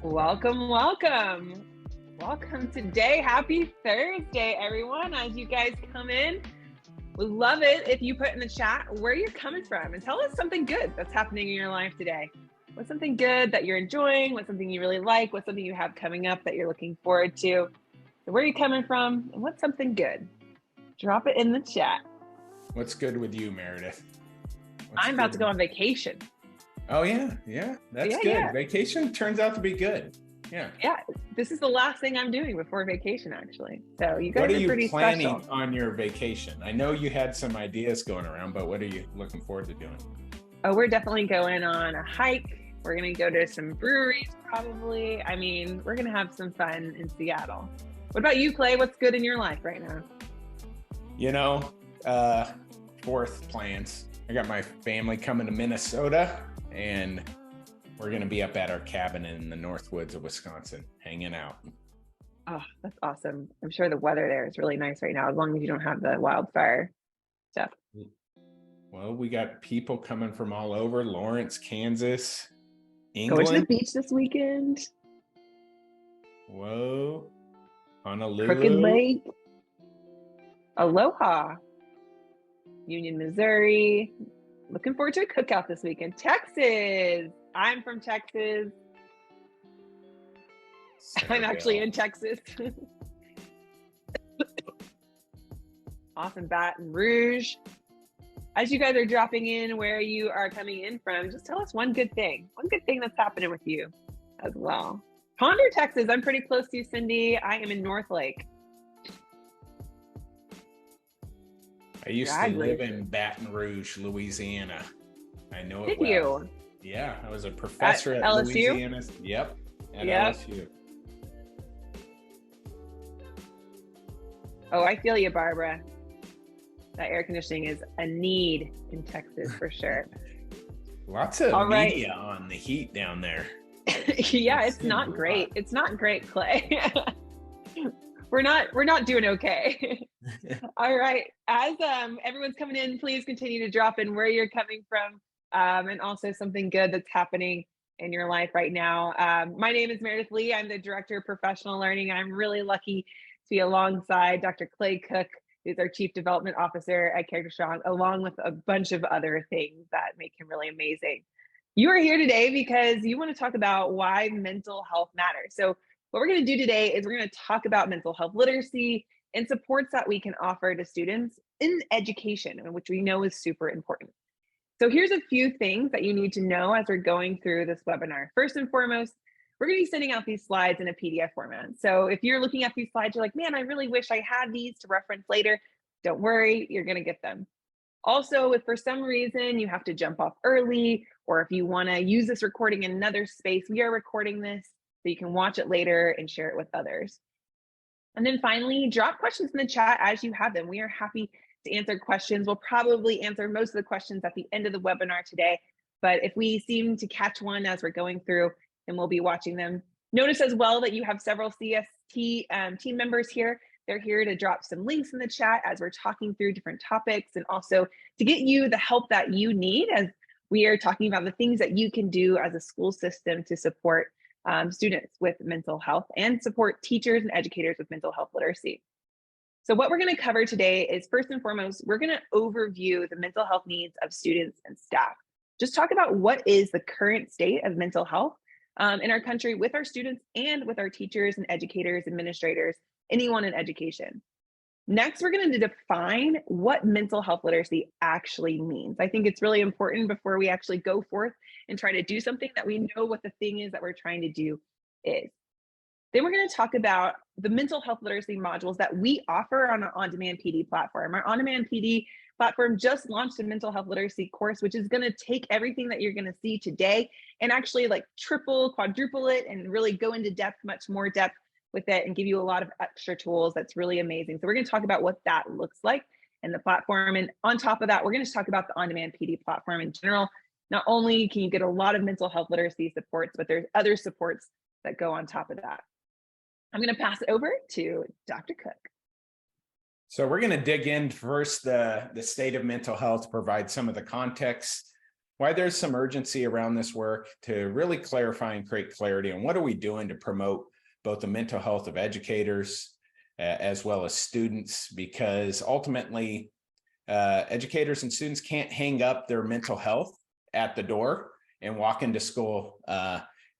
Welcome, welcome. Welcome today. Happy Thursday, everyone. As you guys come in, we love it if you put in the chat where you're coming from and tell us something good that's happening in your life today. What's something good that you're enjoying? What's something you really like? What's something you have coming up that you're looking forward to? So where are you coming from? And what's something good? Drop it in the chat. What's good with you, Meredith? I'm about to go on vacation. Oh, yeah. That's good. Yeah. Vacation turns out to be good. Yeah. This is the last thing I'm doing before vacation, actually. So you guys are pretty you planning special. on your vacation? I know you had some ideas going around, but what are you looking forward to doing? Oh, we're definitely going on a hike. We're going to go to some breweries, probably. I mean, we're going to have some fun in Seattle. What about you, Clay? What's good in your life right now? You know, fourth plans. I got my family coming to Minnesota, and we're going to be up at our cabin in the North Woods of Wisconsin, hanging out. Oh, that's awesome. I'm sure the weather there is really nice right now, as long as you don't have the wildfire stuff. Well, we got people coming from all over, Lawrence, Kansas, England. Going to the beach this weekend. Whoa. Honolulu. Crooked Lake. Aloha. Union, Missouri. Looking forward to a cookout this weekend. Texas. I'm from Texas. I'm actually in Texas. Awesome. Baton Rouge. As you guys are dropping in where you are coming in from, just tell us one good thing that's happening with you as well. Ponder, Texas. I'm pretty close to you, Cindy. I am in North Lake. I used to live in Baton Rouge, Louisiana. I know it well. Did you? Yeah, I was a professor at LSU? Louisiana. Yep, at LSU. Oh, I feel you, Barbara. That air conditioning is a need in Texas for sure. Lots of media on the heat down there. Yeah, it's not great. It's not great, Clay. We're not doing okay. All right. As everyone's coming in, please continue to drop in where you're coming from, and also something good that's happening in your life right now. My name is Meredith Lee. I'm the Director of Professional Learning. I'm really lucky to be alongside Dr. Clay Cook, who's our Chief Development Officer at CharacterStrong, along with a bunch of other things that make him really amazing. You are here today because you want to talk about why mental health matters. So what we're going to do today is we're going to talk about mental health literacy and supports that we can offer to students in education, which we know is super important. So here's a few things that you need to know as we're going through this webinar. First and foremost, we're going to be sending out these slides in a PDF format. So if you're looking at these slides, you're like, man, I really wish I had these to reference later. Don't worry, you're going to get them. Also, if for some reason you have to jump off early, or if you want to use this recording in another space, we are recording this so you can watch it later and share it with others. And then finally, drop questions in the chat as you have them. We are happy to answer questions. We'll probably answer most of the questions at the end of the webinar today, but if we seem to catch one as we're going through, then we'll be watching them. Notice as well that you have several CST team members here. They're here to drop some links in the chat as we're talking through different topics, and also to get you the help that you need as we are talking about the things that you can do as a school system to support students with mental health and support teachers and educators with mental health literacy. So what we're going to cover today is, first and foremost, we're going to overview the mental health needs of students and staff. Just talk about what is the current state of mental health in our country with our students and with our teachers and educators, administrators, anyone in education. Next, we're going to define what mental health literacy actually means. I think it's really important before we actually go forth and try to do something that we know what the thing is that we're trying to do is. Then we're going to talk about the mental health literacy modules that we offer on our on-demand PD platform. Our on-demand PD platform just launched a mental health literacy course, which is going to take everything that you're going to see today and actually like triple, quadruple it, and really go into depth, much more depth with it, and give you a lot of extra tools. That's really amazing. So we're going to talk about what that looks like in the platform. And on top of that, we're going to talk about the on-demand PD platform in general. Not only can you get a lot of mental health literacy supports, but there's other supports that go on top of that. I'm going to pass it over to Dr. Cook. So we're going to dig in first the state of mental health, provide some of the context why there's some urgency around this work to really clarify and create clarity on what are we doing to promote both the mental health of educators as well as students, because ultimately educators and students can't hang up their mental health at the door and walk into school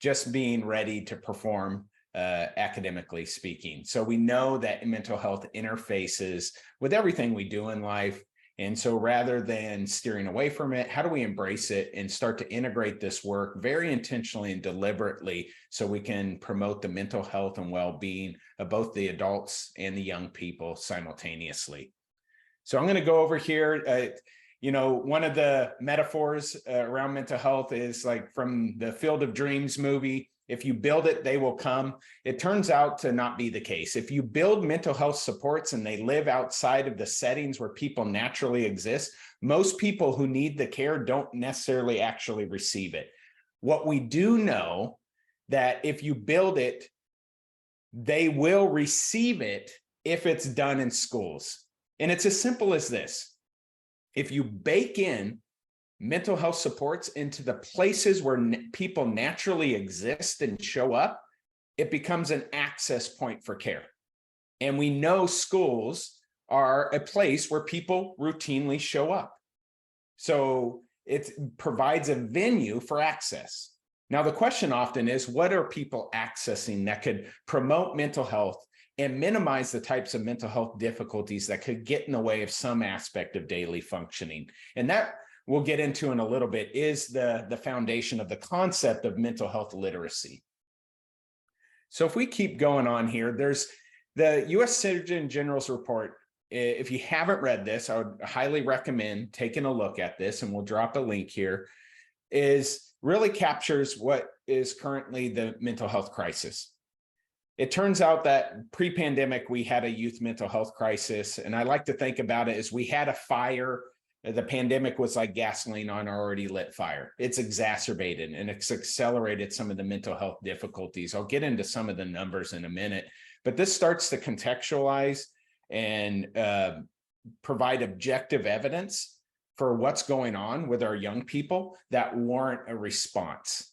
just being ready to perform academically speaking. So we know that mental health interfaces with everything we do in life. And so rather than steering away from it, how do we embrace it and start to integrate this work very intentionally and deliberately so we can promote the mental health and well-being of both the adults and the young people simultaneously? So I'm going to go over here. One of the metaphors around mental health is like from the Field of Dreams movie. If you build it, they will come. It turns out to not be the case. If you build mental health supports and they live outside of the settings where people naturally exist, most people who need the care don't necessarily actually receive it. What we do know that if you build it, they will receive it if it's done in schools. And it's as simple as this. If you bake in mental health supports into the places where people naturally exist and show up, it becomes an access point for care. And we know schools are a place where people routinely show up. So it provides a venue for access. Now, the question often is, what are people accessing that could promote mental health and minimize the types of mental health difficulties that could get in the way of some aspect of daily functioning? And that we'll get into in a little bit is the foundation of the concept of mental health literacy. So if we keep going on here, there's the U.S. Surgeon General's report. If you haven't read this, I would highly recommend taking a look at this, and we'll drop a link here, is really captures what is currently the mental health crisis. It turns out that pre-pandemic, we had a youth mental health crisis, and I like to think about it as we had a fire. The pandemic was like gasoline on an already lit fire. It's exacerbated and it's accelerated some of the mental health difficulties. I'll get into some of the numbers in a minute, but this starts to contextualize and provide objective evidence for what's going on with our young people that warrant a response.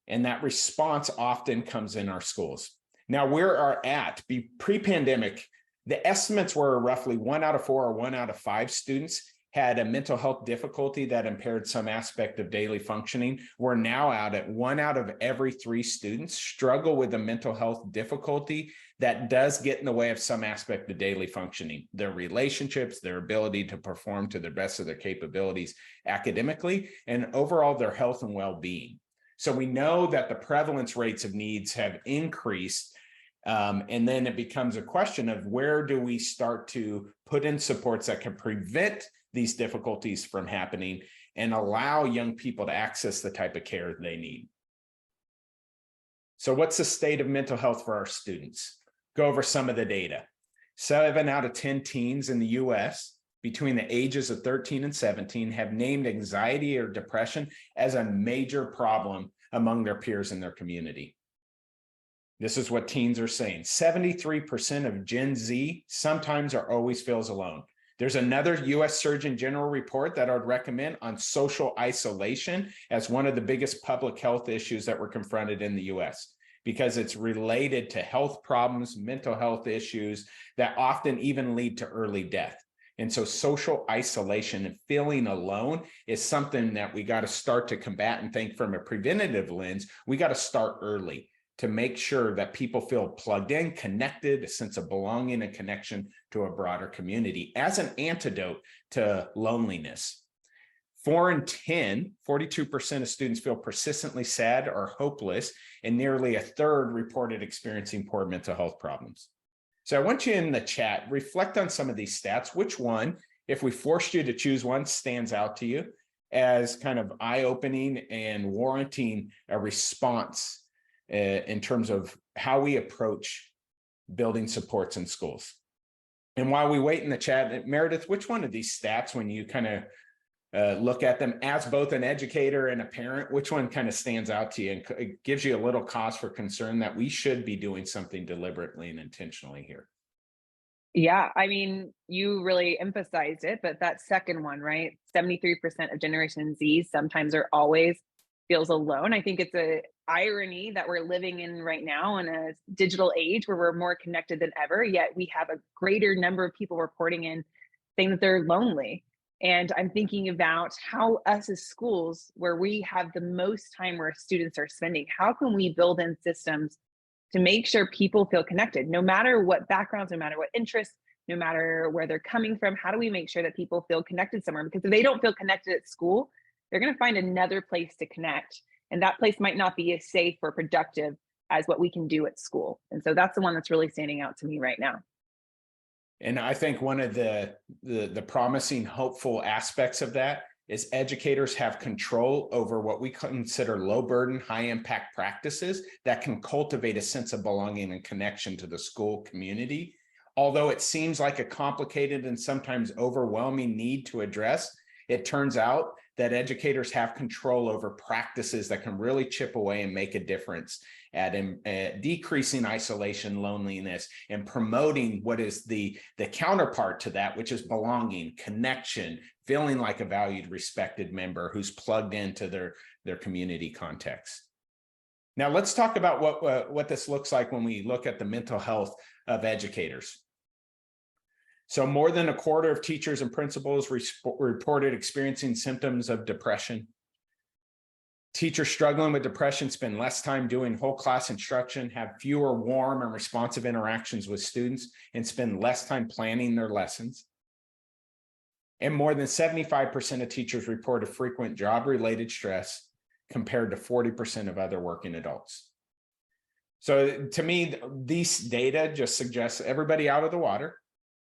And that response often comes in our schools. Now, where are at pre-pandemic, the estimates were roughly 1 out of 4 or 1 out of 5 students had a mental health difficulty that impaired some aspect of daily functioning. We're now out at 1 out of every 3 students struggle with a mental health difficulty that does get in the way of some aspect of daily functioning, their relationships, their ability to perform to the best of their capabilities academically, and overall their health and well-being. So we know that the prevalence rates of needs have increased. And then it becomes a question of where do we start to put in supports that can prevent these difficulties from happening and allow young people to access the type of care they need. So what's the state of mental health for our students? Go over some of the data. 7 out of 10 teens in the US between the ages of 13 and 17 have named anxiety or depression as a major problem among their peers in their community. This is what teens are saying. 73% of Gen Z sometimes or always feels alone. There's another U.S. Surgeon General report that I'd recommend on social isolation as one of the biggest public health issues that were confronted in the U.S. because it's related to health problems, mental health issues that often even lead to early death. And so social isolation and feeling alone is something that we got to start to combat and think from a preventative lens. We got to start early to make sure that people feel plugged in, connected, a sense of belonging and connection to a broader community as an antidote to loneliness. 4 in 10, 42% of students feel persistently sad or hopeless, and nearly a third reported experiencing poor mental health problems. So I want you in the chat, reflect on some of these stats. Which one, if we forced you to choose one, stands out to you as kind of eye-opening and warranting a response in terms of how we approach building supports in schools? And while we wait in the chat, Meredith, which one of these stats, when you kind of look at them as both an educator and a parent, which one kind of stands out to you and it gives you a little cause for concern that we should be doing something deliberately and intentionally here? Yeah, I mean, you really emphasized it, but that second one, right? 73% of Generation Z sometimes or always feels alone. I think it's a irony that we're living in right now in a digital age where we're more connected than ever, yet we have a greater number of people reporting in saying that they're lonely. And I'm thinking about how us as schools, where we have the most time where students are spending, how can we build in systems to make sure people feel connected, no matter what backgrounds, no matter what interests, no matter where they're coming from? How do we make sure that people feel connected somewhere? Because if they don't feel connected at school, they're going to find another place to connect. And that place might not be as safe or productive as what we can do at school. And so that's the one that's really standing out to me right now. And I think one of the promising, hopeful aspects of that is educators have control over what we consider low burden, high impact practices that can cultivate a sense of belonging and connection to the school community. Although it seems like a complicated and sometimes overwhelming need to address, it turns out that educators have control over practices that can really chip away and make a difference at decreasing isolation, loneliness, and promoting what is the counterpart to that, which is belonging, connection, feeling like a valued, respected member who's plugged into their community context. Now, let's talk about what this looks like when we look at the mental health of educators. So more than a quarter of teachers and principals reported experiencing symptoms of depression. Teachers struggling with depression spend less time doing whole class instruction, have fewer warm and responsive interactions with students, and spend less time planning their lessons. And more than 75% of teachers reported frequent job-related stress compared to 40% of other working adults. So to me, these data just suggests everybody out of the water.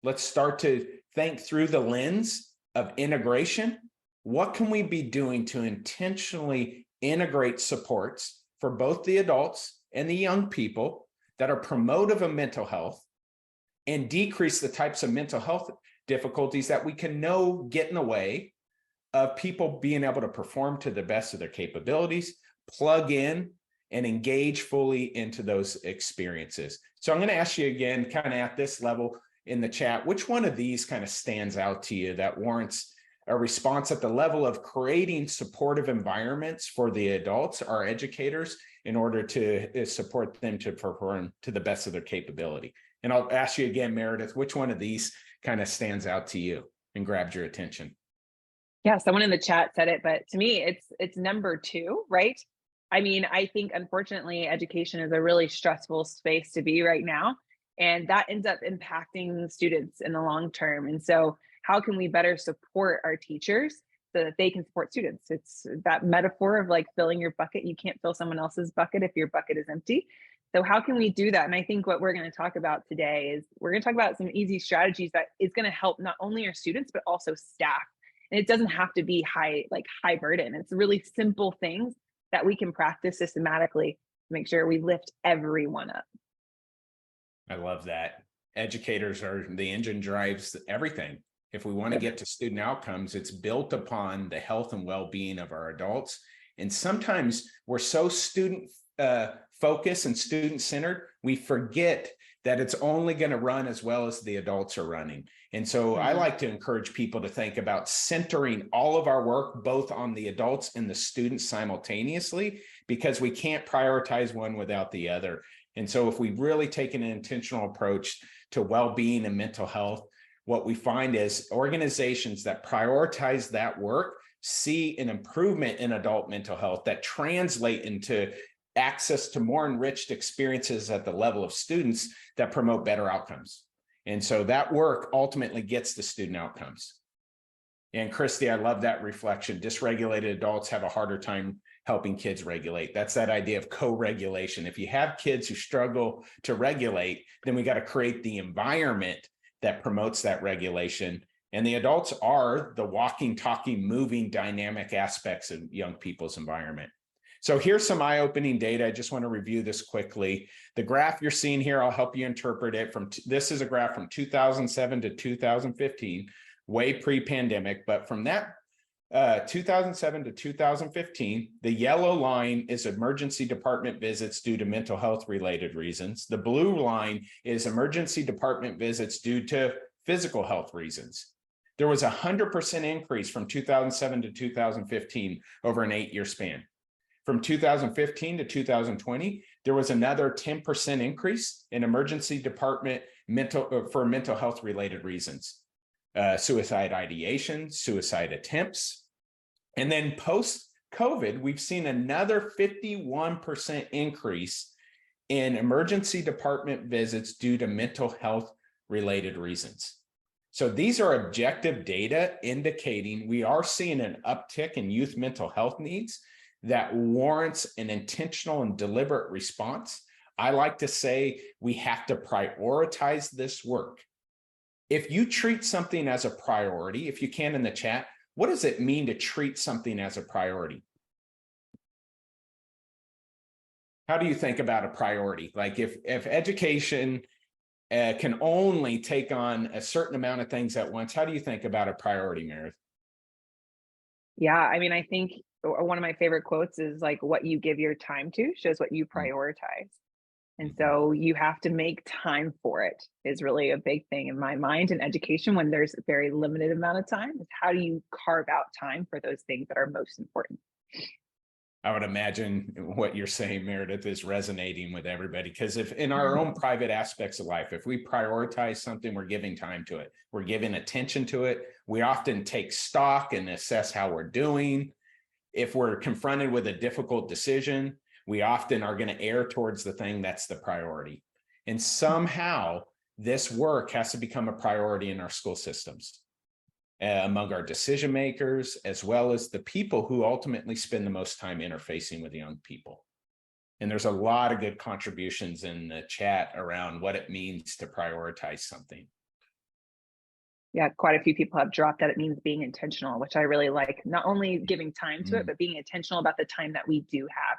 Let's start to think through the lens of integration. What can we be doing to intentionally integrate supports for both the adults and the young people that are promotive of mental health and decrease the types of mental health difficulties that we can know get in the way of people being able to perform to the best of their capabilities, plug in, and engage fully into those experiences. So I'm going to ask you again, kind of at this level in the chat, which one of these kind of stands out to you that warrants a response at the level of creating supportive environments for the adults, our educators, in order to support them to perform to the best of their capability? And I'll ask you again, Meredith, which one of these kind of stands out to you and grabbed your attention? Yeah, someone in the chat said it, but to me, it's number two, right? I mean, I think unfortunately, education is a really stressful space to be right now, and that ends up impacting students in the long term. And so, how can we better support our teachers so that they can support students? It's that metaphor of like filling your bucket. You can't fill someone else's bucket if your bucket is empty. So how can we do that? And I think what we're going to talk about today is we're going to talk about some easy strategies that is going to help not only our students but also staff. And it doesn't have to be high burden. It's really simple things that we can practice systematically to make sure we lift everyone up. I love that. Educators are the engine drives everything. If we want to get to student outcomes, it's built upon the health and well-being of our adults. And sometimes we're so student focused and student centered, we forget that it's only going to run as well as the adults are running. And so I like to encourage people to think about centering all of our work, both on the adults and the students simultaneously, because we can't prioritize one without the other. And so if we really take an intentional approach to well-being and mental health, what we find is organizations that prioritize that work see an improvement in adult mental health that translate into access to more enriched experiences at the level of students that promote better outcomes. And so that work ultimately gets the student outcomes. And Christy, I love that reflection. Dysregulated adults have a harder time helping kids regulate. That's that idea of co-regulation. If you have kids who struggle to regulate, then we got to create the environment that promotes that regulation. And the adults are the walking, talking, moving, dynamic aspects of young people's environment. So here's some eye-opening data. I just want to review this quickly. The graph you're seeing here, I'll help you interpret it. This is a graph from 2007 to 2015, way pre-pandemic. But from that 2007 to 2015, the yellow line is emergency department visits due to mental health related reasons. The blue line is emergency department visits due to physical health reasons. There was a 100% increase from 2007 to 2015 over an 8-year span. From 2015 to 2020, there was another 10% increase in emergency department for mental health related reasons. Suicide ideation, suicide attempts. And then post-COVID, we've seen another 51% increase in emergency department visits due to mental health related reasons. So these are objective data indicating we are seeing an uptick in youth mental health needs that warrants an intentional and deliberate response. I like to say we have to prioritize this work. If you treat something as a priority, if you can in the chat, what does it mean to treat something as a priority? How do you think about a priority? Like if education can only take on a certain amount of things at once, how do you think about a priority, Meredith? Yeah, I mean, I think one of my favorite quotes is like, what you give your time to shows what you prioritize. And so you have to make time for it is really a big thing in my mind in education when there's a very limited amount of time. How do you carve out time for those things that are most important? I would imagine what you're saying, Meredith, is resonating with everybody, because if in our own private aspects of life, if we prioritize something, we're giving time to it, we're giving attention to it. We often take stock and assess how we're doing. If we're confronted with a difficult decision, we often are going to err towards the thing that's the priority. And somehow this work has to become a priority in our school systems, among our decision makers, as well as the people who ultimately spend the most time interfacing with young people. And there's a lot of good contributions in the chat around what it means to prioritize something. Yeah, quite a few people have dropped that it means being intentional, which I really like. Not only giving time to it, but being intentional about the time that we do have.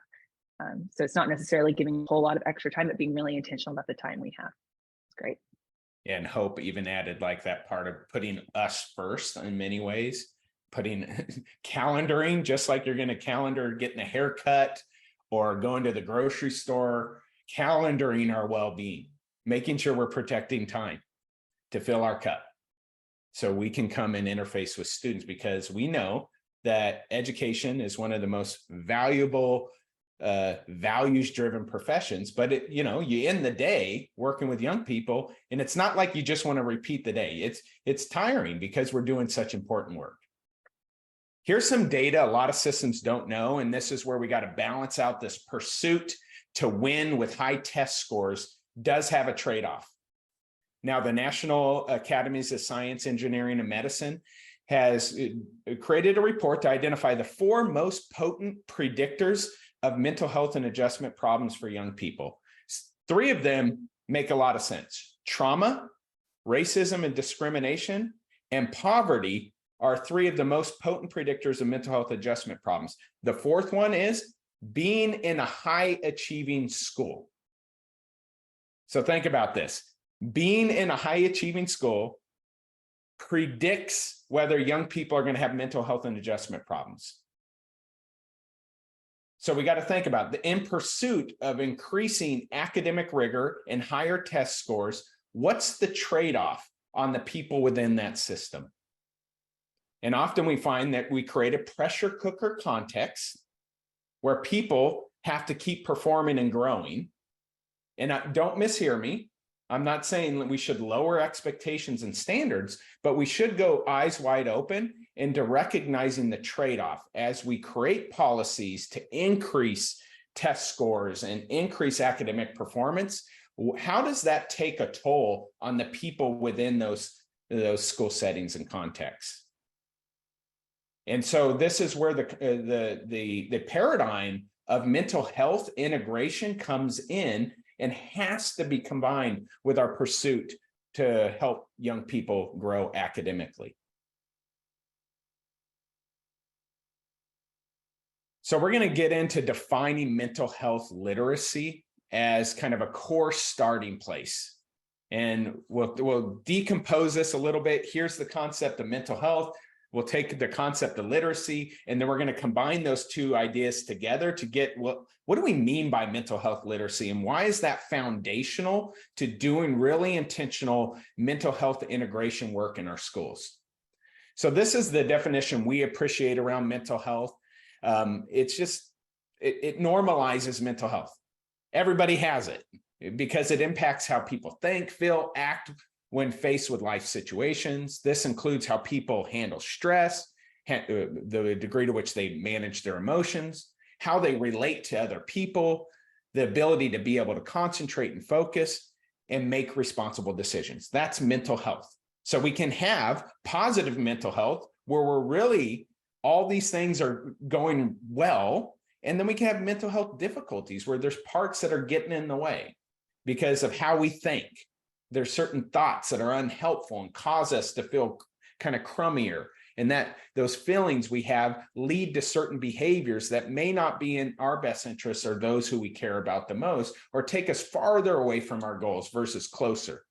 So it's not necessarily giving a whole lot of extra time, but being really intentional about the time we have. It's great. And Hope even added like that part of putting us first in many ways, putting calendaring, just like you're going to calendar getting a haircut or going to the grocery store, calendaring our well-being, making sure we're protecting time to fill our cup so we can come and interface with students, because we know that education is one of the most valuable values-driven professions. But you end the day working with young people, and it's not like you just want to repeat the day. It's tiring because we're doing such important work. Here's some data a lot of systems don't know, and this is where we got to balance out this pursuit to win with high test scores does have a trade-off. Now, the National Academies of Science, Engineering, and Medicine has created a report to identify the 4 most potent predictors of mental health and adjustment problems for young people. 3 of them make a lot of sense. Trauma, racism and discrimination, and poverty are 3 of the most potent predictors of mental health adjustment problems. The 4th one is being in a high achieving school. So think about this. Being in a high achieving school predicts whether young people are going to have mental health and adjustment problems. So we got to think about in pursuit of increasing academic rigor and higher test scores, what's the trade-off on the people within that system? And often we find that we create a pressure cooker context where people have to keep performing and growing. And don't mishear me. I'm not saying that we should lower expectations and standards, but we should go eyes wide open into recognizing the trade-off as we create policies to increase test scores and increase academic performance. How does that take a toll on the people within those school settings and contexts? And so this is where the paradigm of mental health integration comes in and has to be combined with our pursuit to help young people grow academically. So we're going to get into defining mental health literacy as kind of a core starting place. And we'll decompose this a little bit. Here's the concept of mental health. We'll take the concept of literacy, and then we're going to combine those two ideas together to get what do we mean by mental health literacy, and why is that foundational to doing really intentional mental health integration work in our schools? So this is the definition we appreciate around mental health. It's just, it normalizes mental health. Everybody has it because it impacts how people think, feel, act when faced with life situations. This includes how people handle stress, the degree to which they manage their emotions, how they relate to other people, the ability to be able to concentrate and focus and make responsible decisions. That's mental health. So we can have positive mental health where we're really, all these things are going well. And then we can have mental health difficulties where there's parts that are getting in the way because of how we think. There's certain thoughts that are unhelpful and cause us to feel kind of crummier. And that those feelings we have lead to certain behaviors that may not be in our best interests or those who we care about the most, or take us farther away from our goals versus closer.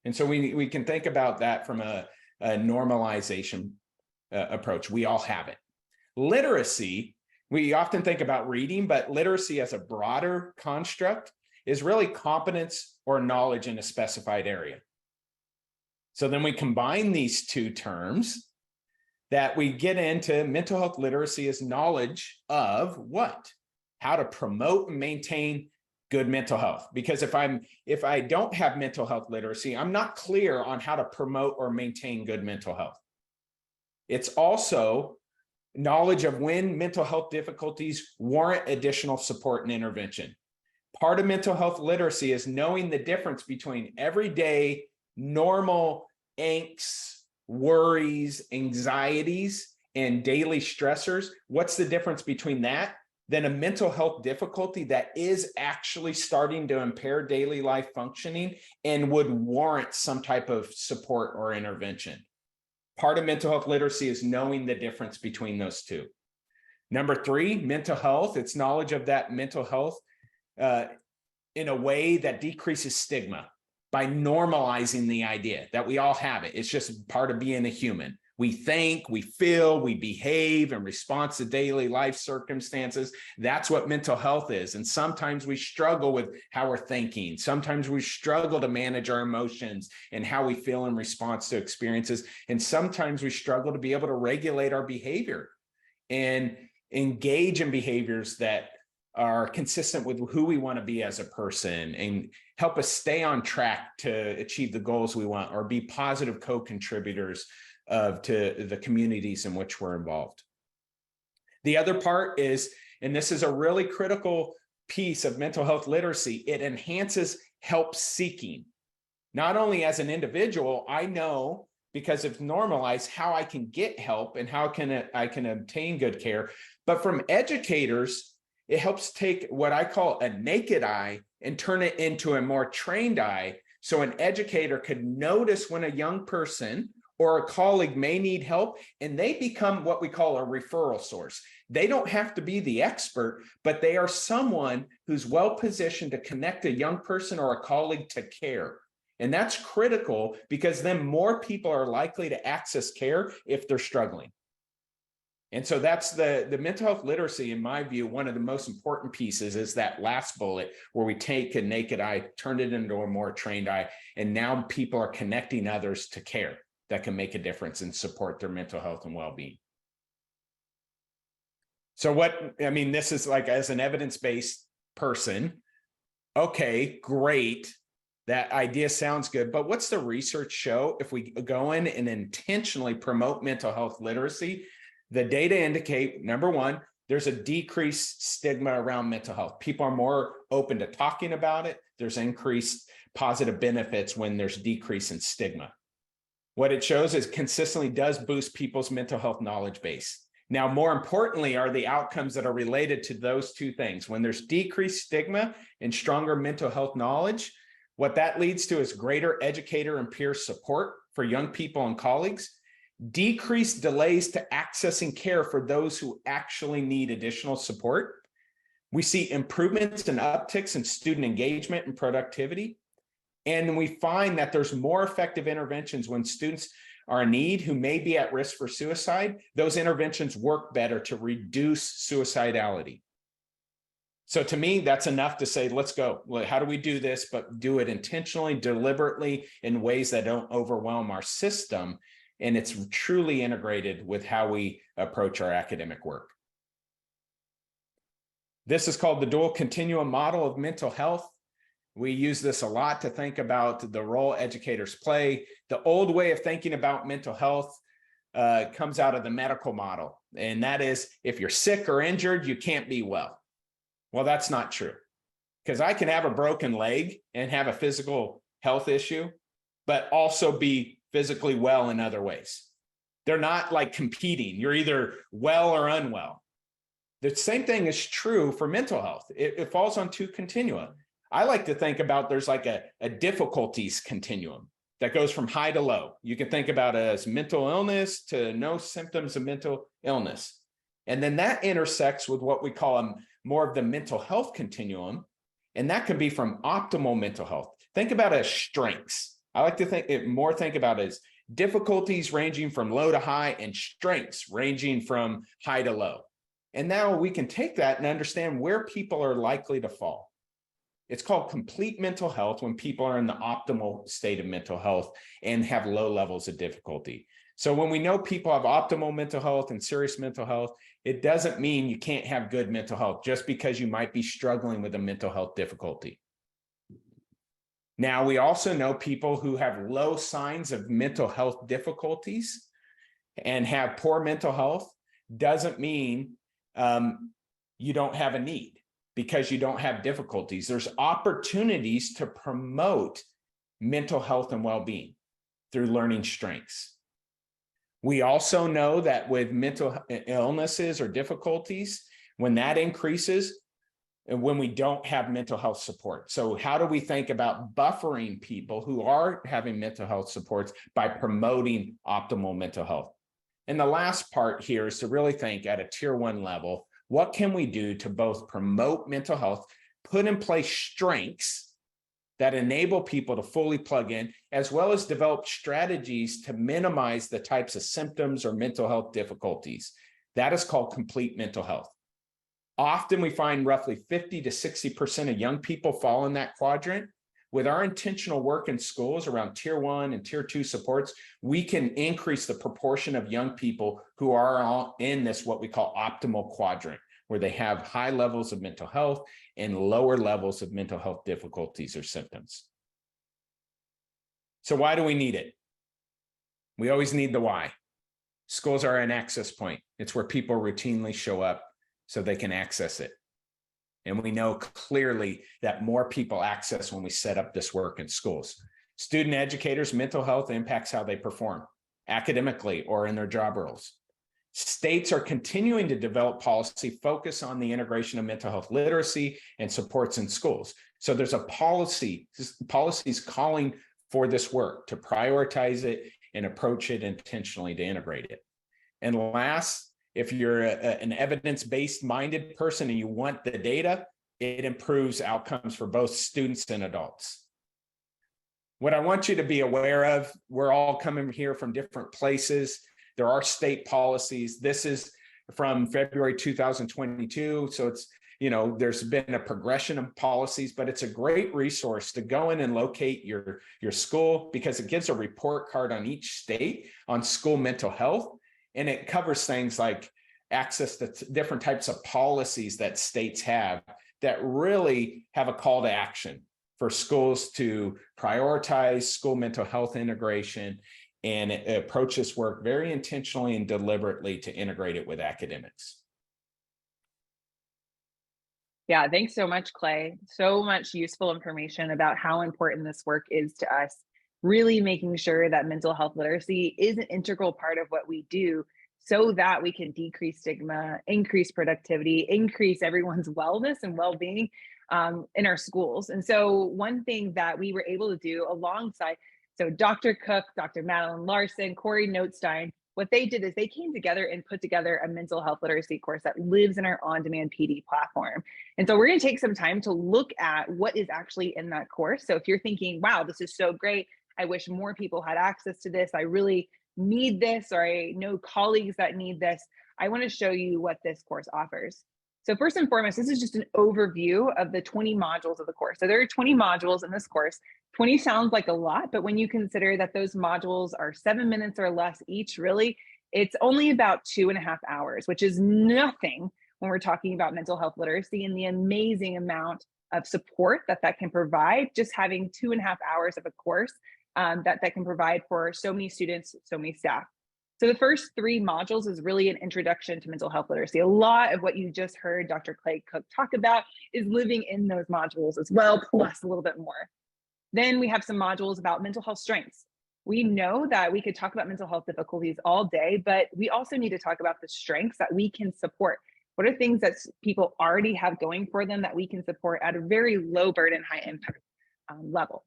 And so we can think about that from a normalization approach. We all have it. Literacy, we often think about reading, but literacy as a broader construct is really competence or knowledge in a specified area. So then we combine these two terms that we get into mental health literacy as knowledge of what? How to promote and maintain good mental health. Because if I don't have mental health literacy, I'm not clear on how to promote or maintain good mental health. It's also knowledge of when mental health difficulties warrant additional support and intervention. Part of mental health literacy is knowing the difference between everyday, normal angst, worries, anxieties, and daily stressors. What's the difference between that than a mental health difficulty that is actually starting to impair daily life functioning and would warrant some type of support or intervention? Part of mental health literacy is knowing the difference between those two. Number three, mental health. It's knowledge of that mental health in a way that decreases stigma by normalizing the idea that we all have it. It's just part of being a human. We think, we feel, we behave in response to daily life circumstances. That's what mental health is. And sometimes we struggle with how we're thinking. Sometimes we struggle to manage our emotions and how we feel in response to experiences. And sometimes we struggle to be able to regulate our behavior and engage in behaviors that are consistent with who we want to be as a person and help us stay on track to achieve the goals we want or be positive co-contributors to the communities in which we're involved. The other part is, and this is a really critical piece of mental health literacy, it enhances help seeking. Not only as an individual, I know because it's normalized how I can get help and how I can obtain good care, but from educators, it helps take what I call a naked eye and turn it into a more trained eye. So an educator could notice when a young person or a colleague may need help, and they become what we call a referral source. They don't have to be the expert, but they are someone who's well-positioned to connect a young person or a colleague to care. And that's critical because then more people are likely to access care if they're struggling. And so that's the mental health literacy, in my view, one of the most important pieces is that last bullet where we take a naked eye, turn it into a more trained eye, and now people are connecting others to care that can make a difference and support their mental health and well-being. So this is like, as an evidence-based person, okay, great. That idea sounds good, but what's the research show if we go in and intentionally promote mental health literacy? The data indicate, number one, there's a decreased stigma around mental health. People are more open to talking about it. There's increased positive benefits when there's decrease in stigma. What it shows is consistently does boost people's mental health knowledge base. Now, more importantly, are the outcomes that are related to those two things. When there's decreased stigma and stronger mental health knowledge, what that leads to is greater educator and peer support for young people and colleagues, decreased delays to accessing care for those who actually need additional support. We see improvements and upticks in student engagement and productivity. And we find that there's more effective interventions when students are in need, who may be at risk for suicide, those interventions work better to reduce suicidality. So to me, that's enough to say, let's go. How do we do this? But do it intentionally, deliberately, in ways that don't overwhelm our system. And it's truly integrated with how we approach our academic work. This is called the dual continuum model of mental health. We use this a lot to think about the role educators play. The old way of thinking about mental health comes out of the medical model. And that is, if you're sick or injured, you can't be well. Well, that's not true, because I can have a broken leg and have a physical health issue, but also be physically well in other ways. They're not like competing. You're either well or unwell. The same thing is true for mental health. It falls on two continua. I like to think about there's like a difficulties continuum that goes from high to low. You can think about it as mental illness to no symptoms of mental illness. And then that intersects with what we call more of the mental health continuum. And that can be from optimal mental health. Think about it as strengths. I like to think about it as difficulties ranging from low to high and strengths ranging from high to low. And now we can take that and understand where people are likely to fall. It's called complete mental health when people are in the optimal state of mental health and have low levels of difficulty. So when we know people have optimal mental health and serious mental health, it doesn't mean you can't have good mental health just because you might be struggling with a mental health difficulty. Now, we also know people who have low signs of mental health difficulties and have poor mental health doesn't mean you don't have a need because you don't have difficulties. There's opportunities to promote mental health and well-being through learning strengths. We also know that with mental illnesses or difficulties, when that increases, and when we don't have mental health support. So how do we think about buffering people who are having mental health supports by promoting optimal mental health? And the last part here is to really think at a tier 1 level, what can we do to both promote mental health, put in place strengths that enable people to fully plug in, as well as develop strategies to minimize the types of symptoms or mental health difficulties. That is called complete mental health. Often we find roughly 50 to 60% of young people fall in that quadrant. With our intentional work in schools around tier 1 and tier 2 supports, we can increase the proportion of young people who are all in this, what we call optimal quadrant, where they have high levels of mental health and lower levels of mental health difficulties or symptoms. So why do we need it? We always need the why. Schools are an access point. It's where people routinely show up so they can access it. And we know clearly that more people access when we set up this work in schools. Student educators' mental health impacts how they perform academically or in their job roles. States are continuing to develop policy focus on the integration of mental health literacy and supports in schools. So there's a policies calling for this work to prioritize it and approach it intentionally to integrate it. And last, if you're an evidence-based minded person and you want the data, it improves outcomes for both students and adults. What I want you to be aware of, we're all coming here from different places. There are state policies. This is from February 2022. So it's, there's been a progression of policies, but it's a great resource to go in and locate your school because it gives a report card on each state on school mental health. And it covers things like access to different types of policies that states have that really have a call to action for schools to prioritize school mental health integration and approach this work very intentionally and deliberately to integrate it with academics. Yeah, thanks so much, Clay. So much useful information about how important this work is to us. Really making sure that mental health literacy is an integral part of what we do so that we can decrease stigma, increase productivity, increase everyone's wellness and well-being in our schools. And so one thing that we were able to do alongside, so Dr. Cook, Dr. Madeline Larson, Corey Notestein, what they did is they came together and put together a mental health literacy course that lives in our on-demand PD platform. And so we're going to take some time to look at what is actually in that course. So if you're thinking, wow, this is so great, I wish more people had access to this, I really need this, or I know colleagues that need this, I want to show you what this course offers. So first and foremost, this is just an overview of the 20 modules of the course. So there are 20 modules in this course. 20 sounds like a lot, but when you consider that those modules are 7 minutes or less each, really, it's only about 2.5 hours, which is nothing when we're talking about mental health literacy and the amazing amount of support that can provide, just having 2.5 hours of a course that can provide for so many students, so many staff. So the first 3 modules is really an introduction to mental health literacy. A lot of what you just heard Dr. Clay Cook talk about is living in those modules as well, plus a little bit more. Then we have some modules about mental health strengths. We know that we could talk about mental health difficulties all day, but we also need to talk about the strengths that we can support. What are things that people already have going for them that we can support at a very low burden, high impact level?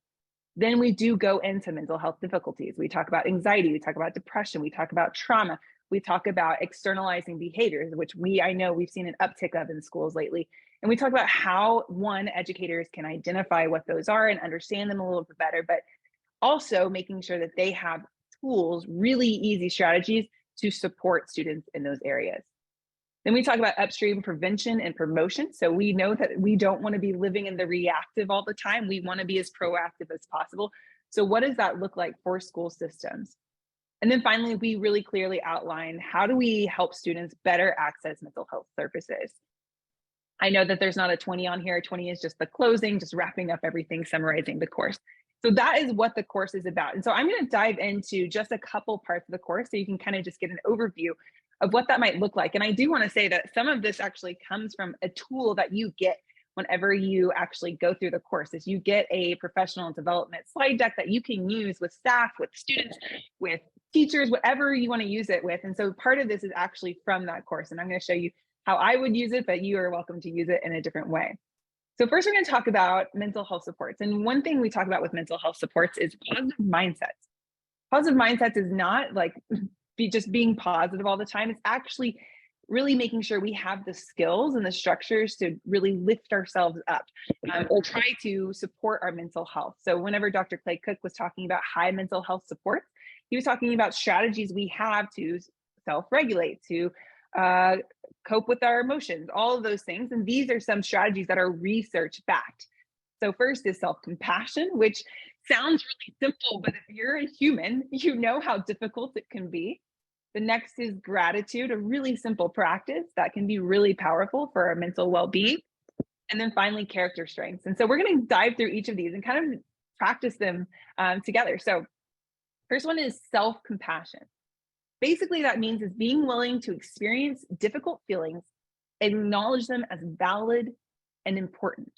Then we do go into mental health difficulties. We talk about anxiety, we talk about depression, we talk about trauma, we talk about externalizing behaviors, which I know we've seen an uptick of in schools lately. And we talk about how, one, educators can identify what those are and understand them a little bit better, but also making sure that they have tools, really easy strategies to support students in those areas. Then we talk about upstream prevention and promotion. So we know that we don't want to be living in the reactive all the time. We want to be as proactive as possible. So what does that look like for school systems? And then finally, we really clearly outline how do we help students better access mental health services. I know that there's not a 20 on here. 20 is just the closing, just wrapping up everything, summarizing the course. So that is what the course is about. And so I'm going to dive into just a couple parts of the course so you can kind of just get an overview of what that might look like. And I do want to say that some of this actually comes from a tool that you get whenever you actually go through the course. Is you get a professional development slide deck that you can use with staff, with students, with teachers, whatever you want to use it with. And so part of this is actually from that course. And I'm going to show you how I would use it, but you are welcome to use it in a different way. So first, we're going to talk about mental health supports. And one thing we talk about with mental health supports is positive mindsets. Positive mindsets is not like just being positive all the time. It's actually really making sure we have the skills and the structures to really lift ourselves up or try to support our mental health. So whenever Dr. Clay Cook was talking about high mental health support, he was talking about strategies we have to self-regulate, to cope with our emotions, all of those things. And these are some strategies that are research backed. So first is self-compassion, which sounds really simple, but if you're a human, you know how difficult it can be. The next is gratitude, a really simple practice that can be really powerful for our mental well-being. And then finally, character strengths. And so we're going to dive through each of these and kind of practice them together. So first one is self-compassion. Basically, that means is being willing to experience difficult feelings, acknowledge them as valid and important.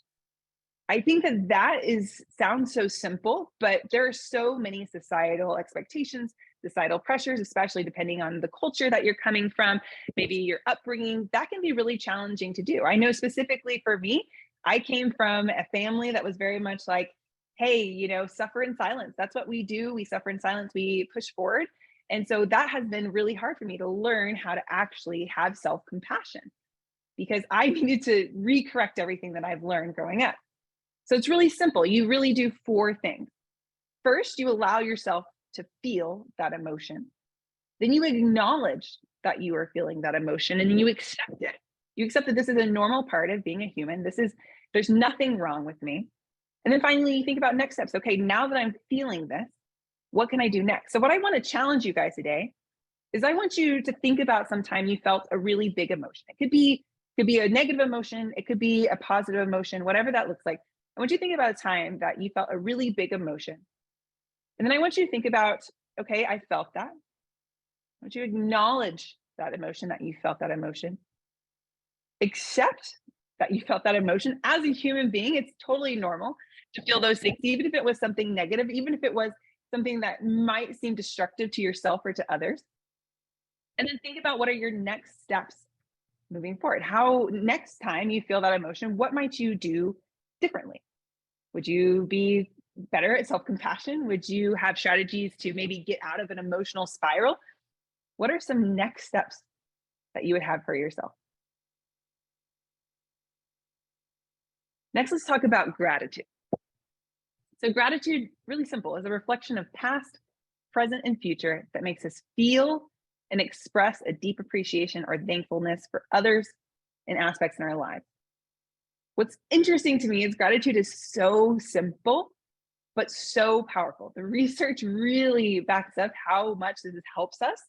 I think that sounds so simple, but there are so many societal expectations, societal pressures, especially depending on the culture that you're coming from, maybe your upbringing, that can be really challenging to do. I know specifically for me, I came from a family that was very much like, hey, suffer in silence. That's what we do. We suffer in silence. We push forward. And so that has been really hard for me to learn how to actually have self-compassion because I needed to recorrect everything that I've learned growing up. So it's really simple. You really do 4 things. First, you allow yourself to feel that emotion. Then you acknowledge that you are feeling that emotion and you accept it. You accept that this is a normal part of being a human. There's nothing wrong with me. And then finally, you think about next steps. Okay, now that I'm feeling this, what can I do next? So what I want to challenge you guys today is I want you to think about some time you felt a really big emotion. It could be a negative emotion. It could be a positive emotion, whatever that looks like. I want you to think about a time that you felt a really big emotion. And then I want you to think about, okay, I felt that. I want you to acknowledge that emotion, that you felt that emotion. Accept that you felt that emotion. As a human being, it's totally normal to feel those things, even if it was something negative, even if it was something that might seem destructive to yourself or to others. And then think about what are your next steps moving forward. How next time you feel that emotion, what might you do differently? Would you be better at self-compassion? Would you have strategies to maybe get out of an emotional spiral? What are some next steps that you would have for yourself? Next, let's talk about gratitude. So gratitude, really simple, is a reflection of past, present and future that makes us feel and express a deep appreciation or thankfulness for others and aspects in our lives. What's interesting to me is gratitude is so simple, but so powerful. The research really backs up how much this helps us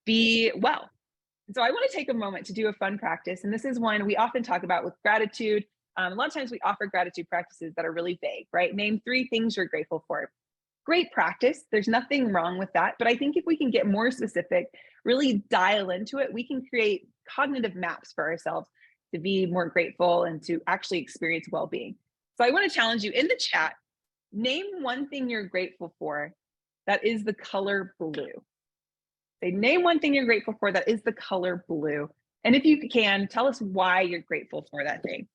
be well. And so I want to take a moment to do a fun practice. And this is one we often talk about with gratitude. A lot of times we offer gratitude practices that are really vague, right? Name 3 things you're grateful for. Great practice. There's nothing wrong with that. But I think if we can get more specific, really dial into it, we can create cognitive maps for ourselves to be more grateful and to actually experience well-being. So I want to challenge you in the chat, name one thing you're grateful for that is the color blue. Say, name one thing you're grateful for that is the color blue. And if you can, tell us why you're grateful for that thing.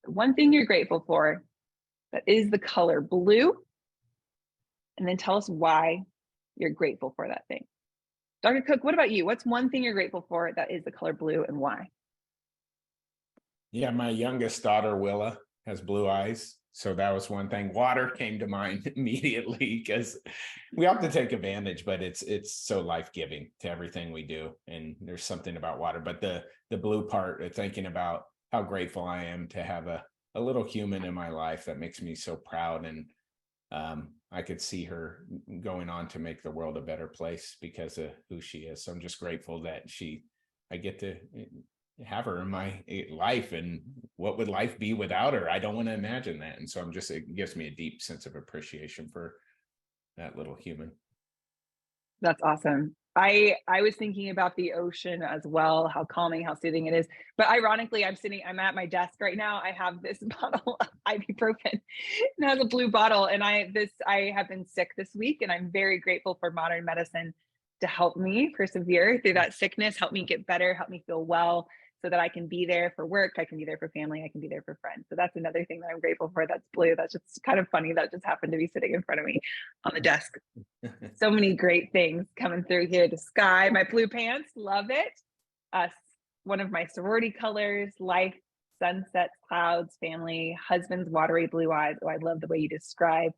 One thing you're grateful for that is the color blue. And then tell us why you're grateful for that thing. Dr. Cook, what about you? What's one thing you're grateful for that is the color blue and why? Yeah, my youngest daughter, Willa, has blue eyes. So that was one thing. Water came to mind immediately because we have to take advantage, but it's so life-giving to everything we do. And there's something about water. But the blue part, thinking about how grateful I am to have a little human in my life that makes me so proud. And I could see her going on to make the world a better place because of who she is. So I'm just grateful that I get to have her in my life, and what would life be without her? I don't want to imagine that. And so it gives me a deep sense of appreciation for that little human. That's awesome. I was thinking about the ocean as well, how calming, how soothing it is. But ironically, I'm at my desk right now. I have this bottle of ibuprofen. It has a blue bottle, and I have been sick this week, and I'm very grateful for modern medicine to help me persevere through that sickness, help me get better, help me feel well, so that I can be there for work, I can be there for family, I can be there for friends. So that's another thing that I'm grateful for. That's blue. That's just kind of funny. That just happened to be sitting in front of me on the desk. So many great things coming through here. The sky, my blue pants, love it. One of my sorority colors, life, sunsets, clouds, family, husband's watery blue eyes. Oh, I love the way you describe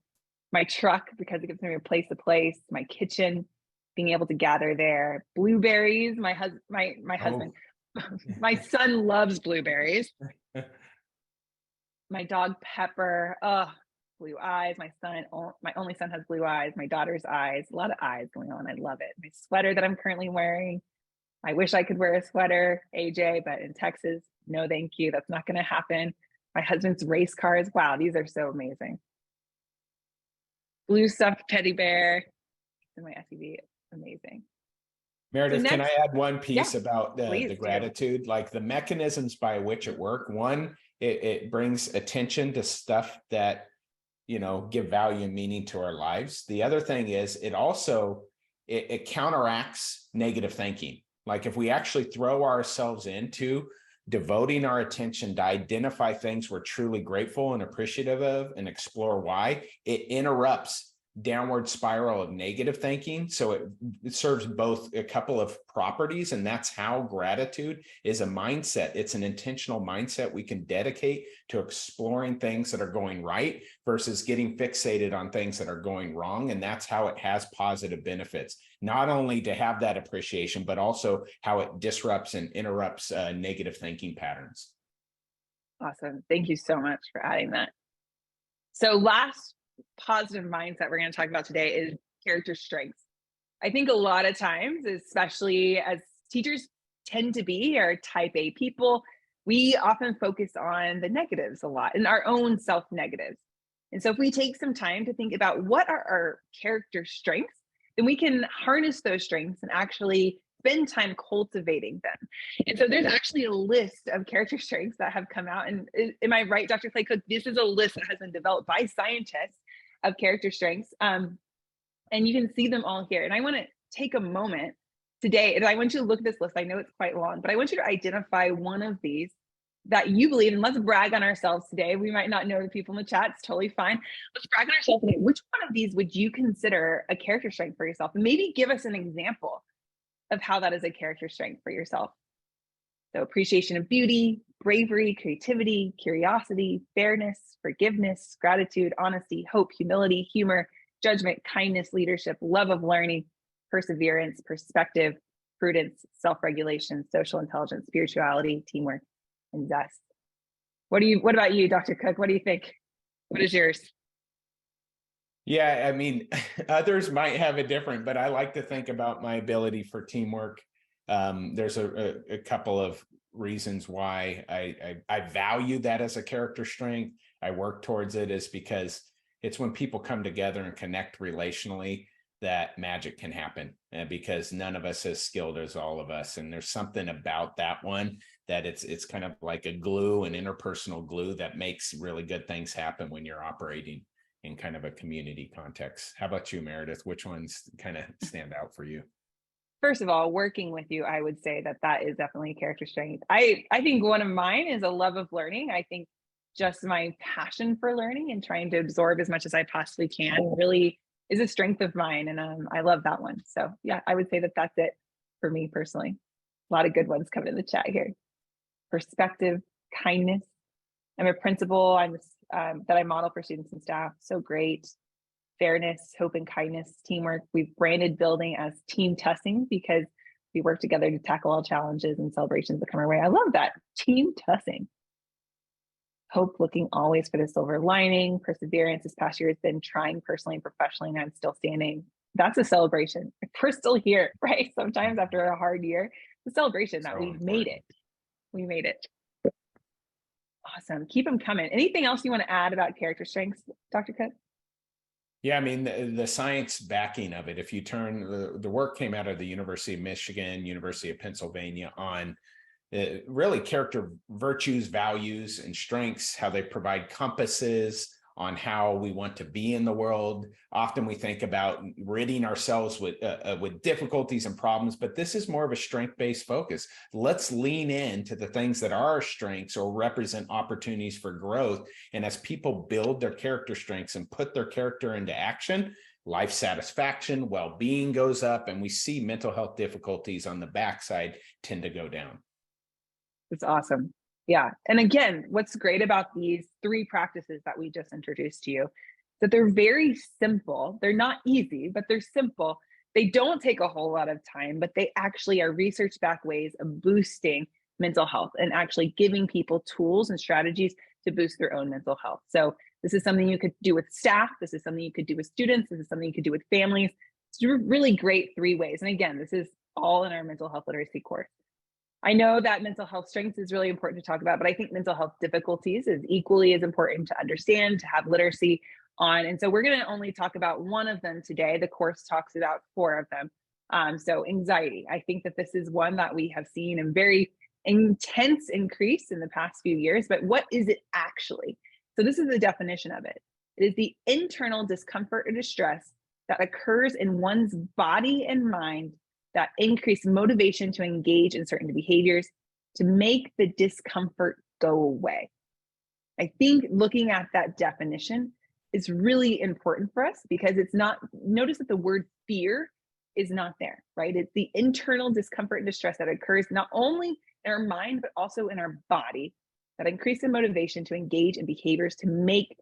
my truck because it gives me a place to place, my kitchen, being able to gather there, blueberries, my husband, my son loves blueberries. My dog Pepper, blue eyes. My only son has blue eyes. My daughter's eyes, a lot of eyes going on. I love it. My sweater that I'm currently wearing. I wish I could wear a sweater, AJ, but in Texas, no, thank you. That's not going to happen. My husband's race cars. Wow, these are so amazing. Blue stuffed teddy bear in my SUV. Amazing. Meredith, so can I add one piece about the gratitude? Do. Like the mechanisms by which it works. One, it brings attention to stuff that, give value and meaning to our lives. The other thing is it also, it counteracts negative thinking. Like if we actually throw ourselves into devoting our attention to identify things we're truly grateful and appreciative of and explore why, it interrupts downward spiral of negative thinking. So it serves both a couple of properties, and that's how gratitude is a mindset. It's an intentional mindset we can dedicate to exploring things that are going right versus getting fixated on things that are going wrong. And that's how it has positive benefits, not only to have that appreciation, but also how it disrupts and interrupts negative thinking patterns. Awesome. Thank you so much for adding that. So last positive mindset we're going to talk about today is character strengths. I think a lot of times, especially as teachers tend to be, or type A people, we often focus on the negatives a lot and our own self-negatives. And so if we take some time to think about what are our character strengths, then we can harness those strengths and actually spend time cultivating them. And so there's actually a list of character strengths that have come out. And am I right, Dr. Clay Cook? This is a list that has been developed by scientists of character strengths. And you can see them all here. And I want to take a moment today, and I want you to look at this list. I know it's quite long, but I want you to identify one of these that you believe, and let's brag on ourselves today. We might not know the people in the chat. It's totally fine. Let's brag on ourselves today. Which one of these would you consider a character strength for yourself? And maybe give us an example of how that is a character strength for yourself. So appreciation of beauty, bravery, creativity, curiosity, fairness, forgiveness, gratitude, honesty, hope, humility, humor, judgment, kindness, leadership, love of learning, perseverance, perspective, prudence, self-regulation, social intelligence, spirituality, teamwork, and zest. What about you, Dr. Cook? What do you think? What is yours? Yeah, I mean, others might have a different, but I like to think about my ability for teamwork. There's a couple of reasons why I value that as a character strength. I work towards it is because it's when people come together and connect relationally that magic can happen, because none of us as skilled as all of us. And there's something about that one that it's kind of like a glue, an interpersonal glue that makes really good things happen when you're operating in kind of a community context. How about you, Meredith? Which ones kind of stand out for you? First of all, working with you, I would say that is definitely a character strength. I think one of mine is a love of learning. I think just my passion for learning and trying to absorb as much as I possibly can really is a strength of mine. And I love that one. So yeah, I would say that's it for me personally. A lot of good ones coming in the chat here. Perspective, kindness. I'm a principal. That I model for students and staff. So great. Fairness, hope, and kindness, teamwork. We've branded building as team tussing because we work together to tackle all challenges and celebrations that come our way. I love that. Team tussing. Hope, looking always for the silver lining. Perseverance. This past year has been trying personally and professionally, and I'm still standing. That's a celebration. We're still here, right? Sometimes after a hard year, the celebration that we've made it. We made it. Awesome. Keep them coming. Anything else you want to add about character strengths, Dr. Cook? Yeah, I mean, the science backing of it, if you turn, the work came out of the University of Michigan, University of Pennsylvania on really character virtues, values, and strengths, how they provide compasses on how we want to be in the world. Often we think about ridding ourselves with difficulties and problems, but this is more of a strength-based focus. Let's lean into the things that are our strengths or represent opportunities for growth. And as people build their character strengths and put their character into action, life satisfaction, well-being goes up, and we see mental health difficulties on the backside tend to go down. It's awesome. Yeah. And again, what's great about these 3 practices that we just introduced to you, that they're very simple. They're not easy, but they're simple. They don't take a whole lot of time, but they actually are research-backed ways of boosting mental health and actually giving people tools and strategies to boost their own mental health. So this is something you could do with staff. This is something you could do with students. This is something you could do with families. It's really great 3 ways. And again, this is all in our mental health literacy course. I know that mental health strengths is really important to talk about, but I think mental health difficulties is equally as important to understand, to have literacy on. And so we're going to only talk about one of them today. The course talks about 4 of them. So anxiety, I think that this is one that we have seen a very intense increase in the past few years, but what is it actually? So this is the definition of it. It is the internal discomfort or distress that occurs in one's body and mind that increase motivation to engage in certain behaviors to make the discomfort go away. I think looking at that definition is really important for us because it's not, notice that the word fear is not there, right? It's the internal discomfort and distress that occurs not only in our mind, but also in our body that increase the motivation to engage in behaviors to make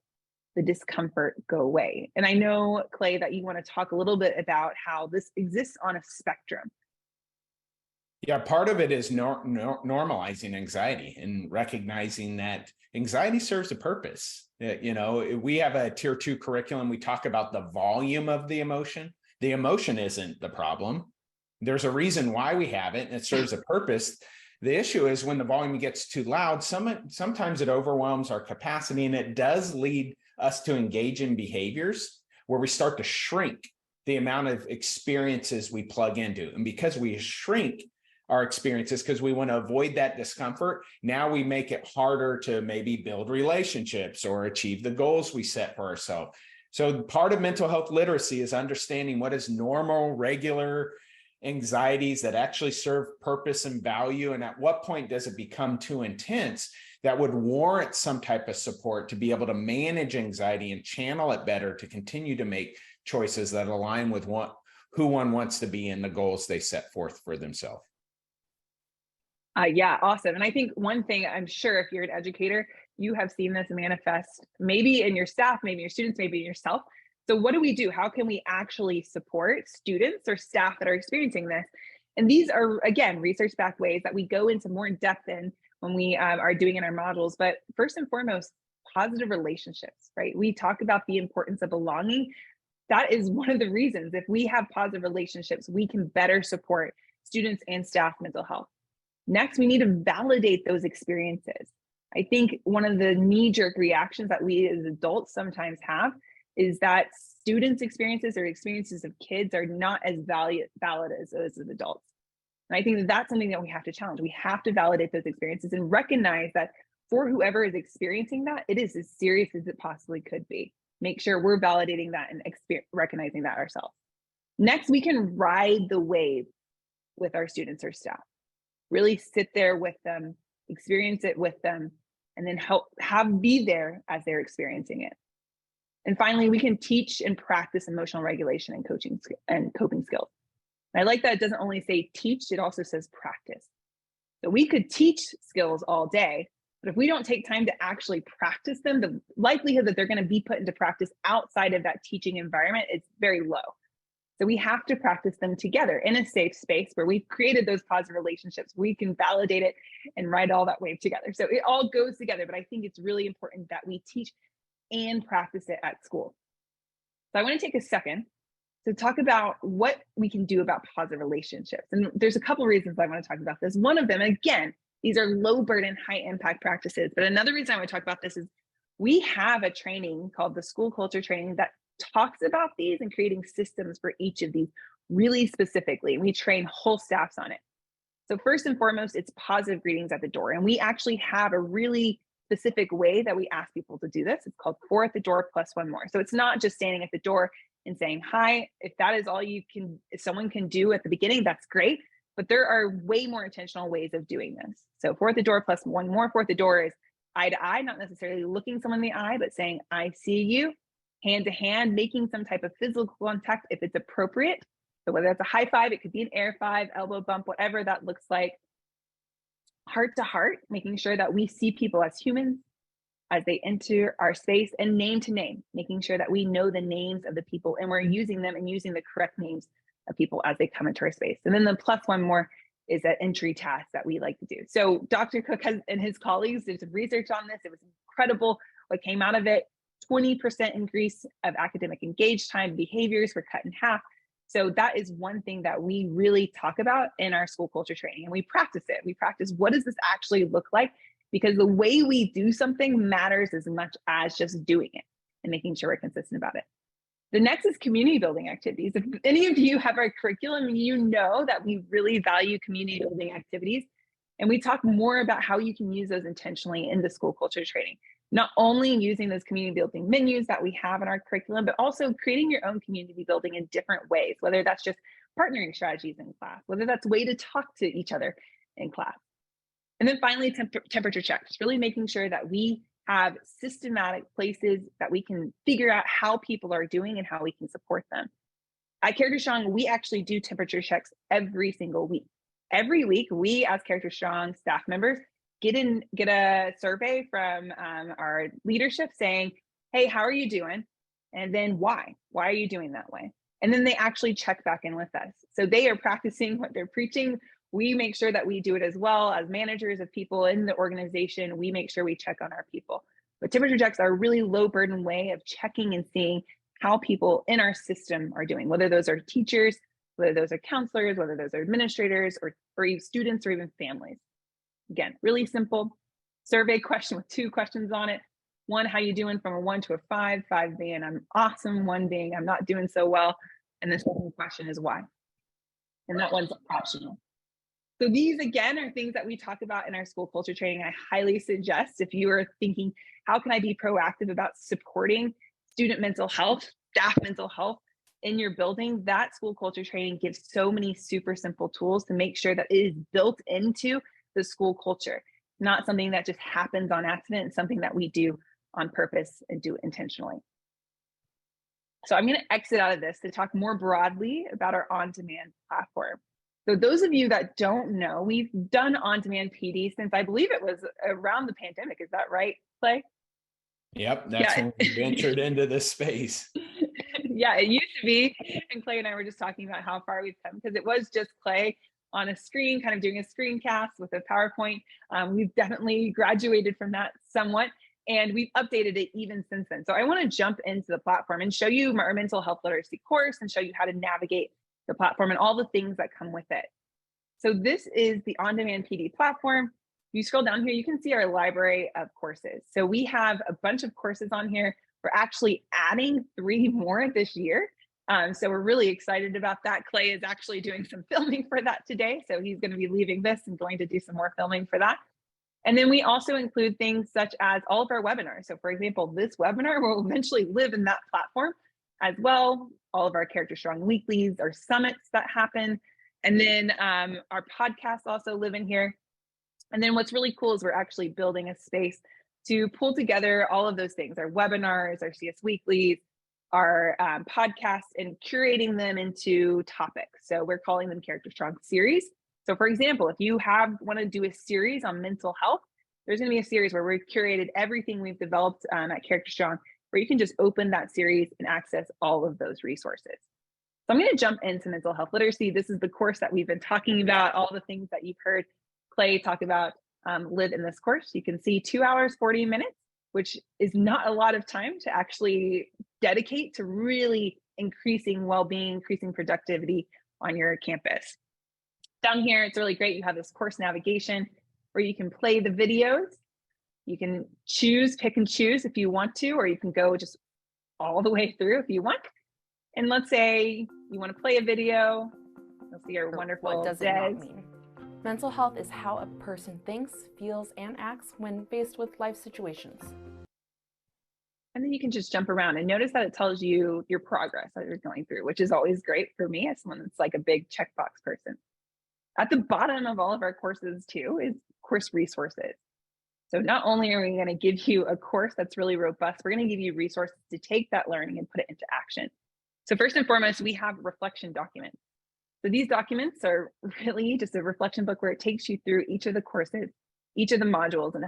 the discomfort go away. And I know, Clay, that you want to talk a little bit about how this exists on a spectrum. Yeah, part of it is normalizing anxiety and recognizing that anxiety serves a purpose. We have a tier 2 curriculum. We talk about the volume of the emotion. The emotion isn't the problem. There's a reason why we have it, and it serves a purpose. The issue is when the volume gets too loud, sometimes it overwhelms our capacity, and it does lead us to engage in behaviors where we start to shrink the amount of experiences we plug into. And because we shrink our experiences because we want to avoid that discomfort, now we make it harder to maybe build relationships or achieve the goals we set for ourselves. So part of mental health literacy is understanding what is normal, regular anxieties that actually serve purpose and value, and at what point does it become too intense that would warrant some type of support to be able to manage anxiety and channel it better to continue to make choices that align with who one wants to be and the goals they set forth for themselves. Yeah, awesome. And I think one thing, I'm sure if you're an educator, you have seen this manifest maybe in your staff, maybe your students, maybe in yourself, So what do we do? How can we actually support students or staff that are experiencing this? And these are, again, research-backed ways that we go into more in depth in when we are doing in our modules. But first and foremost, positive relationships, right? We talk about the importance of belonging. That is one of the reasons. If we have positive relationships, we can better support students and staff mental health. Next, we need to validate those experiences. I think one of the knee-jerk reactions that we as adults sometimes have is that students' experiences or experiences of kids are not as valid as those of adults. And I think that that's something that we have to challenge. We have to validate those experiences and recognize that for whoever is experiencing that, it is as serious as it possibly could be. Make sure we're validating that and recognizing that ourselves. Next, we can ride the wave with our students or staff. Really sit there with them, experience it with them, and then be there as they're experiencing it. And finally, we can teach and practice emotional regulation and coaching and coping skills. And I like that it doesn't only say teach, it also says practice. So we could teach skills all day, but if we don't take time to actually practice them, the likelihood that they're going to be put into practice outside of that teaching environment is very low. So we have to practice them together in a safe space where we've created those positive relationships. We can validate it and ride all that wave together. So it all goes together, but I think it's really important that we teach and practice it at school. So I want to take a second to talk about what we can do about positive relationships. And there's a couple reasons I want to talk about this. One of them, again, these are low burden, high impact practices. But another reason I want to talk about this is we have a training called the school culture training that talks about these and creating systems for each of these really specifically. We train whole staffs on it. So first and foremost, it's positive greetings at the door. And we actually have a really specific way that we ask people to do this. It's called 4 at the door plus 1 more. So it's not just standing at the door and saying hi. If that is all if someone can do at the beginning, that's great. But there are way more intentional ways of doing this. So 4 at the door plus 1 more. 4 at the door is eye to eye, not necessarily looking someone in the eye, but saying, I see you, hand to hand, making some type of physical contact if it's appropriate. So whether that's a high five, it could be an air five, elbow bump, whatever that looks like. Heart to heart, making sure that we see people as humans as they enter our space, and name to name, making sure that we know the names of the people and we're using them and using the correct names of people as they come into our space. And then the plus 1 more is that entry task that we like to do. So Dr. Cook and his colleagues did some research on this. It was incredible what came out of it. 20% increase of academic engaged time behaviors were cut in half. So that is one thing that we really talk about in our school culture training, and we practice it. We practice, what does this actually look like? Because the way we do something matters as much as just doing it and making sure we're consistent about it. The next is community building activities. If any of you have our curriculum, you know that we really value community building activities. And we talk more about how you can use those intentionally in the school culture training. Not only using those community building menus that we have in our curriculum, but also creating your own community building in different ways, whether that's just partnering strategies in class, whether that's a way to talk to each other in class. And then finally, temperature checks, really making sure that we have systematic places that we can figure out how people are doing and how we can support them. At CharacterStrong, we actually do temperature checks every single week. Every week, we as CharacterStrong staff members get a survey from our leadership saying, hey, how are you doing? And then why? Why are you doing that way? And then they actually check back in with us. So they are practicing what they're preaching. We make sure that we do it as well as managers of people in the organization. We make sure we check on our people. But temperature checks are a really low burden way of checking and seeing how people in our system are doing, whether those are teachers, whether those are counselors, whether those are administrators or even students or even families. Again, really simple survey question with 2 questions on it. 1, how you doing, from a 1 to a 5, 5 being I'm awesome, 1 being I'm not doing so well. And the second question is why. And that one's optional. So these, again, are things that we talk about in our school culture training. I highly suggest, if you are thinking, how can I be proactive about supporting student mental health, staff mental health in your building, that school culture training gives so many super simple tools to make sure that it is built into the school culture, not something that just happens on accident. It's something that we do on purpose and do intentionally. So I'm going to exit out of this to talk more broadly about our on-demand platform. So those of you that don't know, we've done on-demand PD since I believe it was around the pandemic. Is that right, Clay? Yep, that's when we ventured into this space. Yeah, it used to be. And Clay and I were just talking about how far we've come because it was just Clay on a screen, kind of doing a screencast with a PowerPoint. We've definitely graduated from that somewhat, and we've updated it even since then. So I want to jump into the platform and show you our mental health literacy course and show you how to navigate the platform and all the things that come with it. So this is the on-demand PD platform. You scroll down here, you can see our library of courses. So we have a bunch of courses on here. We're actually adding 3 more this year. So we're really excited about that. Clay is actually doing some filming for that today. So he's going to be leaving this and going to do some more filming for that. And then we also include things such as all of our webinars. So for example, this webinar will eventually live in that platform as well. All of our CharacterStrong weeklies, our summits that happen. And then our podcasts also live in here. And then what's really cool is we're actually building a space to pull together all of those things, our webinars, our CS weeklies, our podcasts, and curating them into topics. So we're calling them CharacterStrong series. So for example, if you want to do a series on mental health, there's going to be a series where we've curated everything we've developed at CharacterStrong, where you can just open that series and access all of those resources. So I'm going to jump into mental health literacy. This is the course that we've been talking about, all the things that you've heard Clay talk about live in this course. You can see 2 hours, 40 minutes, which is not a lot of time to actually dedicate to really increasing well-being, increasing productivity on your campus. Down here, it's really great. You have this course navigation where you can play the videos. You can pick and choose if you want to, or you can go just all the way through if you want. And let's say you want to play a video. You'll see our wonderful What does it Des. not mean? Mental health is how a person thinks, feels, and acts when faced with life situations. And then you can just jump around and notice that it tells you your progress that you're going through, which is always great for me as someone that's like a big checkbox person. At the bottom of all of our courses too is course resources. So not only are we going to give you a course that's really robust, we're going to give you resources to take that learning and put it into action. So first and foremost, we have reflection documents. So these documents are really just a reflection book where it takes you through each of the courses, each of the modules, and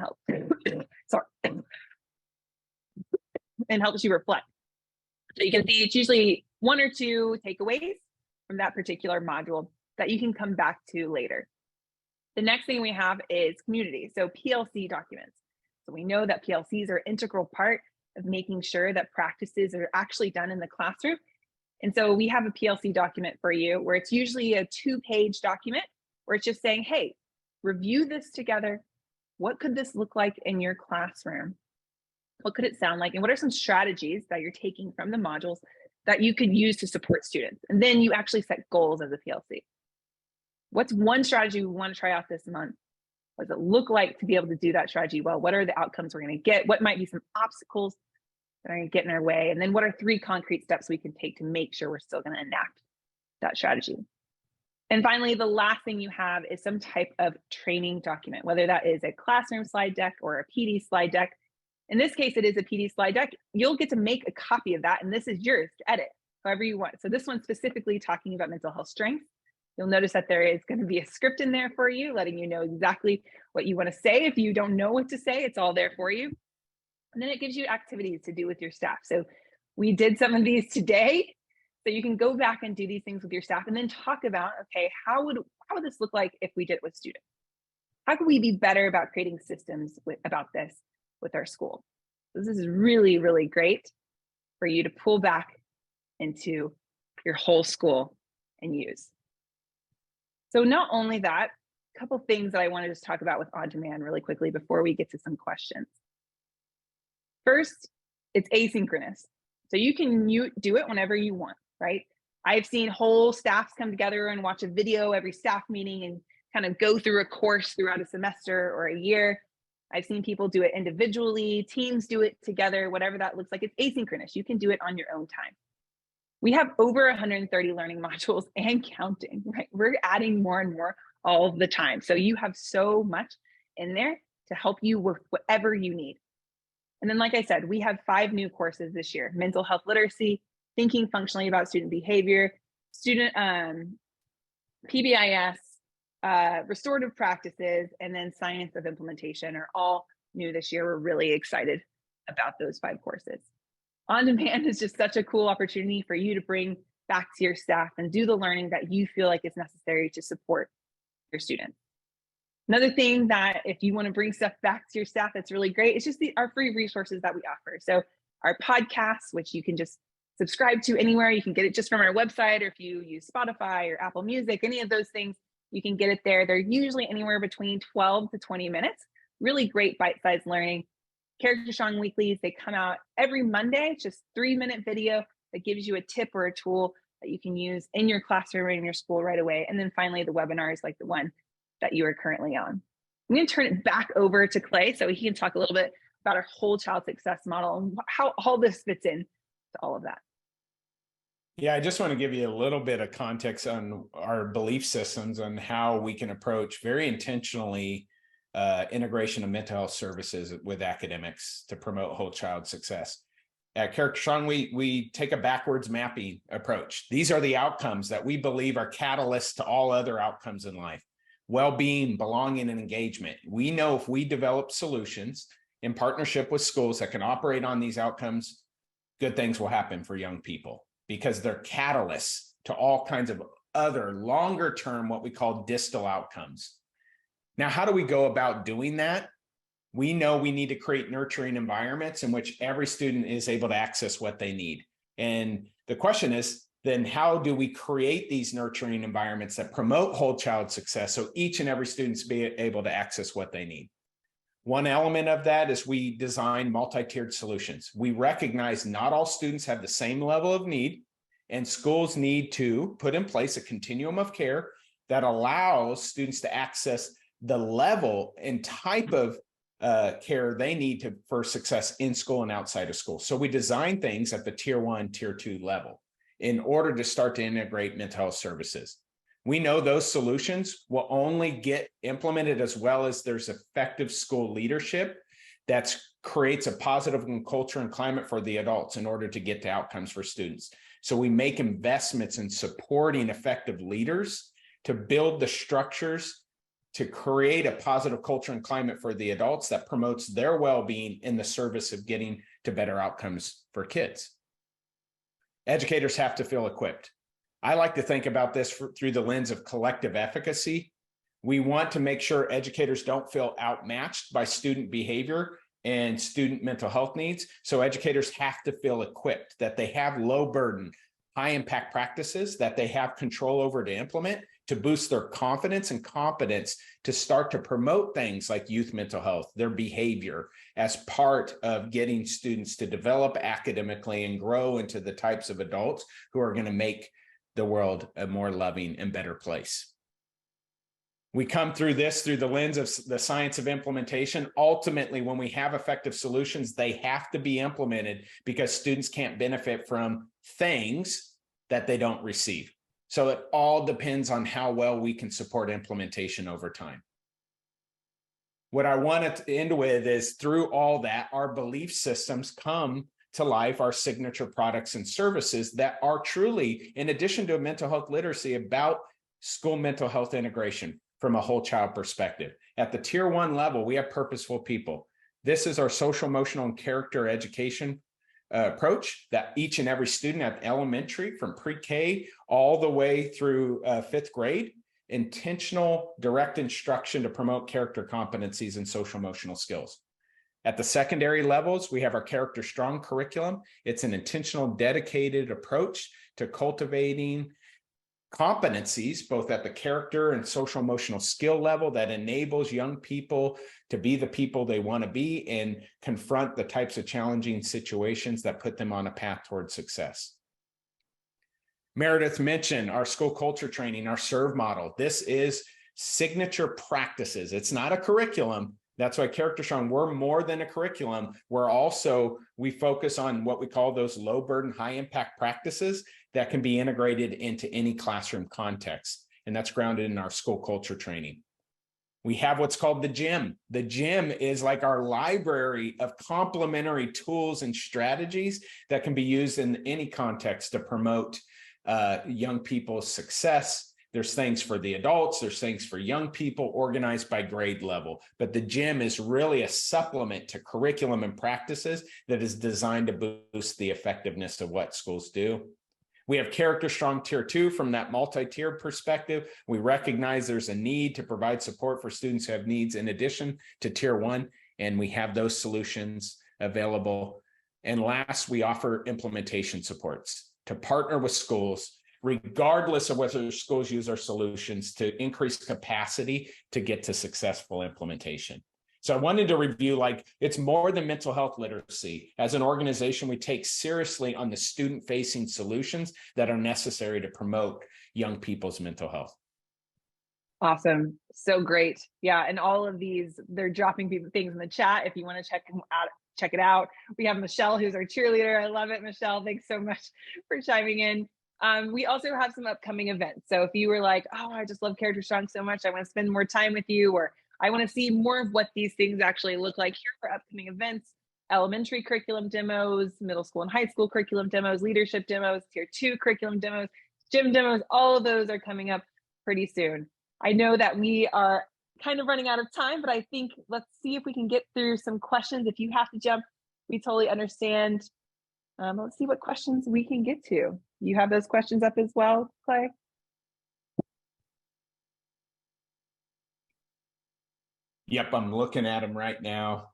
helps you reflect. So you can see it's usually 1 or 2 takeaways from that particular module that you can come back to later. The next thing we have is community, so PLC documents. So we know that PLCs are an integral part of making sure that practices are actually done in the classroom. And so we have a PLC document for you where it's usually a 2-page document where it's just saying, hey, review this together. What could this look like in your classroom? What could it sound like? And what are some strategies that you're taking from the modules that you could use to support students? And then you actually set goals as a PLC. What's one strategy we want to try out this month? What does it look like to be able to do that strategy well? What are the outcomes we're going to get? What might be some obstacles that are going to get in our way? And then what are 3 concrete steps we can take to make sure we're still going to enact that strategy? And finally, the last thing you have is some type of training document, whether that is a classroom slide deck or a PD slide deck. In this case, it is a PD slide deck. You'll get to make a copy of that, and this is yours to edit however you want. So this one's specifically talking about mental health strengths. You'll notice that there is going to be a script in there for you, letting you know exactly what you want to say. If you don't know what to say, it's all there for you. And then it gives you activities to do with your staff. So we did some of these today. So you can go back and do these things with your staff and then talk about, okay, how would this look like if we did it with students? How could we be better about creating systems about this with our school? This is really, really great for you to pull back into your whole school and use. So not only that, a couple things that I want to just talk about with on-demand really quickly before we get to some questions. First, it's asynchronous. So you can do it whenever you want, right? I've seen whole staffs come together and watch a video every staff meeting and kind of go through a course throughout a semester or a year. I've seen people do it individually, teams do it together, whatever that looks like. It's asynchronous. You can do it on your own time. We have over 130 learning modules and counting, right? We're adding more and more all the time. So you have so much in there to help you with whatever you need. And then, like I said, we have 5 new courses this year: mental health literacy, thinking functionally about student behavior, student PBIS, restorative practices, and then science of implementation are all new this year. We're really excited about those 5 courses. On demand is just such a cool opportunity for you to bring back to your staff and do the learning that you feel like is necessary to support your students. Another thing that if you want to bring stuff back to your staff that's really great, it's just our free resources that we offer. So our podcasts, which you can just subscribe to anywhere. You can get it just from our website, or if you use Spotify or Apple Music, any of those things, you can get it there. They're usually anywhere between 12 to 20 minutes. Really great bite-sized learning. CharacterStrong Weeklies, they come out every Monday, just 3-minute video that gives you a tip or a tool that you can use in your classroom or in your school right away. And then finally, the webinars like the one that you are currently on. I'm going to turn it back over to Clay so he can talk a little bit about our whole child success model and how all this fits in to all of that. Yeah, I just want to give you a little bit of context on our belief systems and how we can approach very intentionally integration of mental health services with academics to promote whole child success. At CharacterStrong, we take a backwards mapping approach. These are the outcomes that we believe are catalysts to all other outcomes in life. Well-being, belonging, and engagement. We know if we develop solutions in partnership with schools that can operate on these outcomes, good things will happen for young people because they're catalysts to all kinds of other longer term, what we call distal outcomes. Now, how do we go about doing that? We know we need to create nurturing environments in which every student is able to access what they need. And the question is, then how do we create these nurturing environments that promote whole child success so each and every student's be able to access what they need? One element of that is we design multi-tiered solutions. We recognize not all students have the same level of need, and schools need to put in place a continuum of care that allows students to access the level and type of care they need for success in school and outside of school. So we design things at the tier 1, tier 2 level in order to start to integrate mental health services. We know those solutions will only get implemented as well as there's effective school leadership that creates a positive culture and climate for the adults in order to get to outcomes for students. So we make investments in supporting effective leaders to build the structures to create a positive culture and climate for the adults that promotes their well-being in the service of getting to better outcomes for kids. Educators have to feel equipped. I like to think about this through the lens of collective efficacy. We want to make sure educators don't feel outmatched by student behavior and student mental health needs. So educators have to feel equipped, that they have low burden, high impact practices that they have control over to implement to boost their confidence and competence to start to promote things like youth mental health, their behavior as part of getting students to develop academically and grow into the types of adults who are going to make the world a more loving and better place. We come through this through the lens of the science of implementation. Ultimately, when we have effective solutions, they have to be implemented because students can't benefit from things that they don't receive. So it all depends on how well we can support implementation over time. What I want to end with is through all that, our belief systems come to life, our signature products and services that are truly, in addition to a mental health literacy, about school mental health integration from a whole child perspective. At the tier 1 level, we have purposeful people. This is our social, emotional, and character education approach that each and every student at elementary, from pre-K all the way through 5th grade, intentional direct instruction to promote character competencies and social emotional skills. At the secondary levels, we have our CharacterStrong curriculum. It's an intentional, dedicated approach to cultivating competencies, both at the character and social emotional skill level, that enables young people to be the people they want to be and confront the types of challenging situations that put them on a path towards success. Meredith mentioned our school culture training, our SERVE model. This is signature practices. It's not a curriculum. That's why CharacterStrong, we're more than a curriculum. We focus on what we call those low burden, high impact practices that can be integrated into any classroom context. And that's grounded in our school culture training. We have what's called the gym. The gym is like our library of complementary tools and strategies that can be used in any context to promote young people's success There's things for the adults, there's things for young people organized by grade level, but the gym is really a supplement to curriculum and practices that is designed to boost the effectiveness of what schools do. We have CharacterStrong Tier 2 from that multi-tiered perspective. We recognize there's a need to provide support for students who have needs in addition to Tier 1, and we have those solutions available. And last, we offer implementation supports to partner with schools, regardless of whether schools use our solutions, to increase capacity to get to successful implementation. So I wanted to review, like, it's more than mental health literacy. As an organization, we take seriously on the student-facing solutions that are necessary to promote young people's mental health. Awesome. So great. Yeah. And all of these, they're dropping things in the chat. If you want to check them out, check it out. We have Michelle, who's our cheerleader. I love it, Michelle. Thanks so much for chiming in. We also have some upcoming events. So if you were like, oh, I just love CharacterStrong so much, I want to spend more time with you, or I want to see more of what these things actually look like, here are upcoming events: elementary curriculum demos, middle school and high school curriculum demos, leadership demos, Tier 2 curriculum demos, gym demos. All of those are coming up pretty soon. I know that we are kind of running out of time, but I think let's see if we can get through some questions. If you have to jump, we totally understand. Let's see what questions we can get to. You have those questions up as well, Clay? Yep, I'm looking at them right now.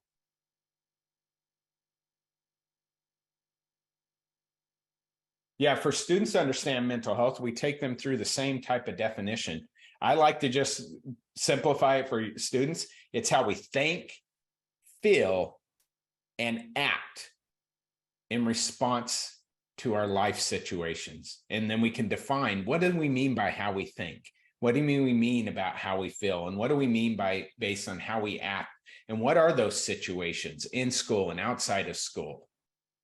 Yeah, for students to understand mental health, we take them through the same type of definition. I like to just simplify it for students. It's how we think, feel, and act in response to our life situations. And then we can define, what do we mean by how we think? What do we mean about how we feel? And what do we mean by based on how we act? And what are those situations in school and outside of school?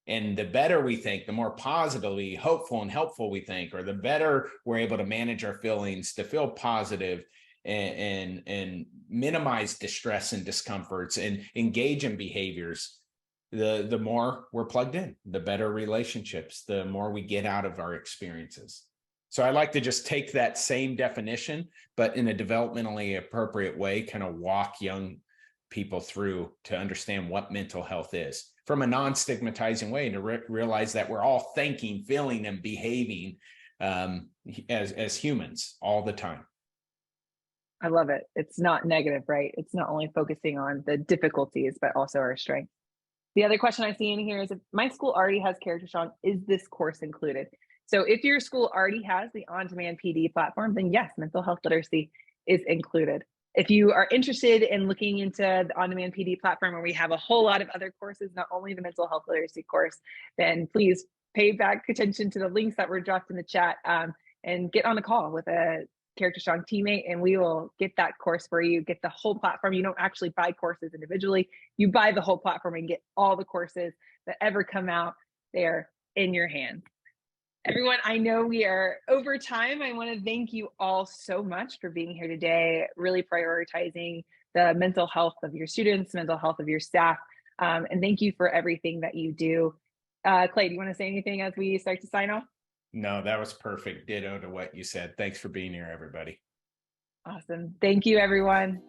And the better we think, the more positively hopeful and helpful we think, or the better we're able to manage our feelings, to feel positive and minimize distress and discomforts and engage in behaviors, the more we're plugged in, the better relationships, the more we get out of our experiences. So I like to just take that same definition, but in a developmentally appropriate way, kind of walk young people through to understand what mental health is from a non-stigmatizing way, to realize that we're all thinking, feeling, and behaving as humans all the time. I love it. It's not negative, right? It's not only focusing on the difficulties, but also our strengths. The other question I see in here is, if my school already has CharacterStrong, is this course included? So if your school already has the on-demand PD platform, then yes, mental health literacy is included. If you are interested in looking into the on-demand PD platform, where we have a whole lot of other courses, not only the mental health literacy course, then please pay back attention to the links that were dropped in the chat, and get on a call with a CharacterStrong teammate, and we will get that course for you, get the whole platform. You don't actually buy courses individually. You buy the whole platform and get all the courses that ever come out there in your hands. Everyone, I know we are over time. I want to thank you all so much for being here today, really prioritizing the mental health of your students, mental health of your staff, and thank you for everything that you do. Clay, do you want to say anything as we start to sign off? No, that was perfect. Ditto to what you said. Thanks for being here, everybody. Awesome. Thank you, everyone.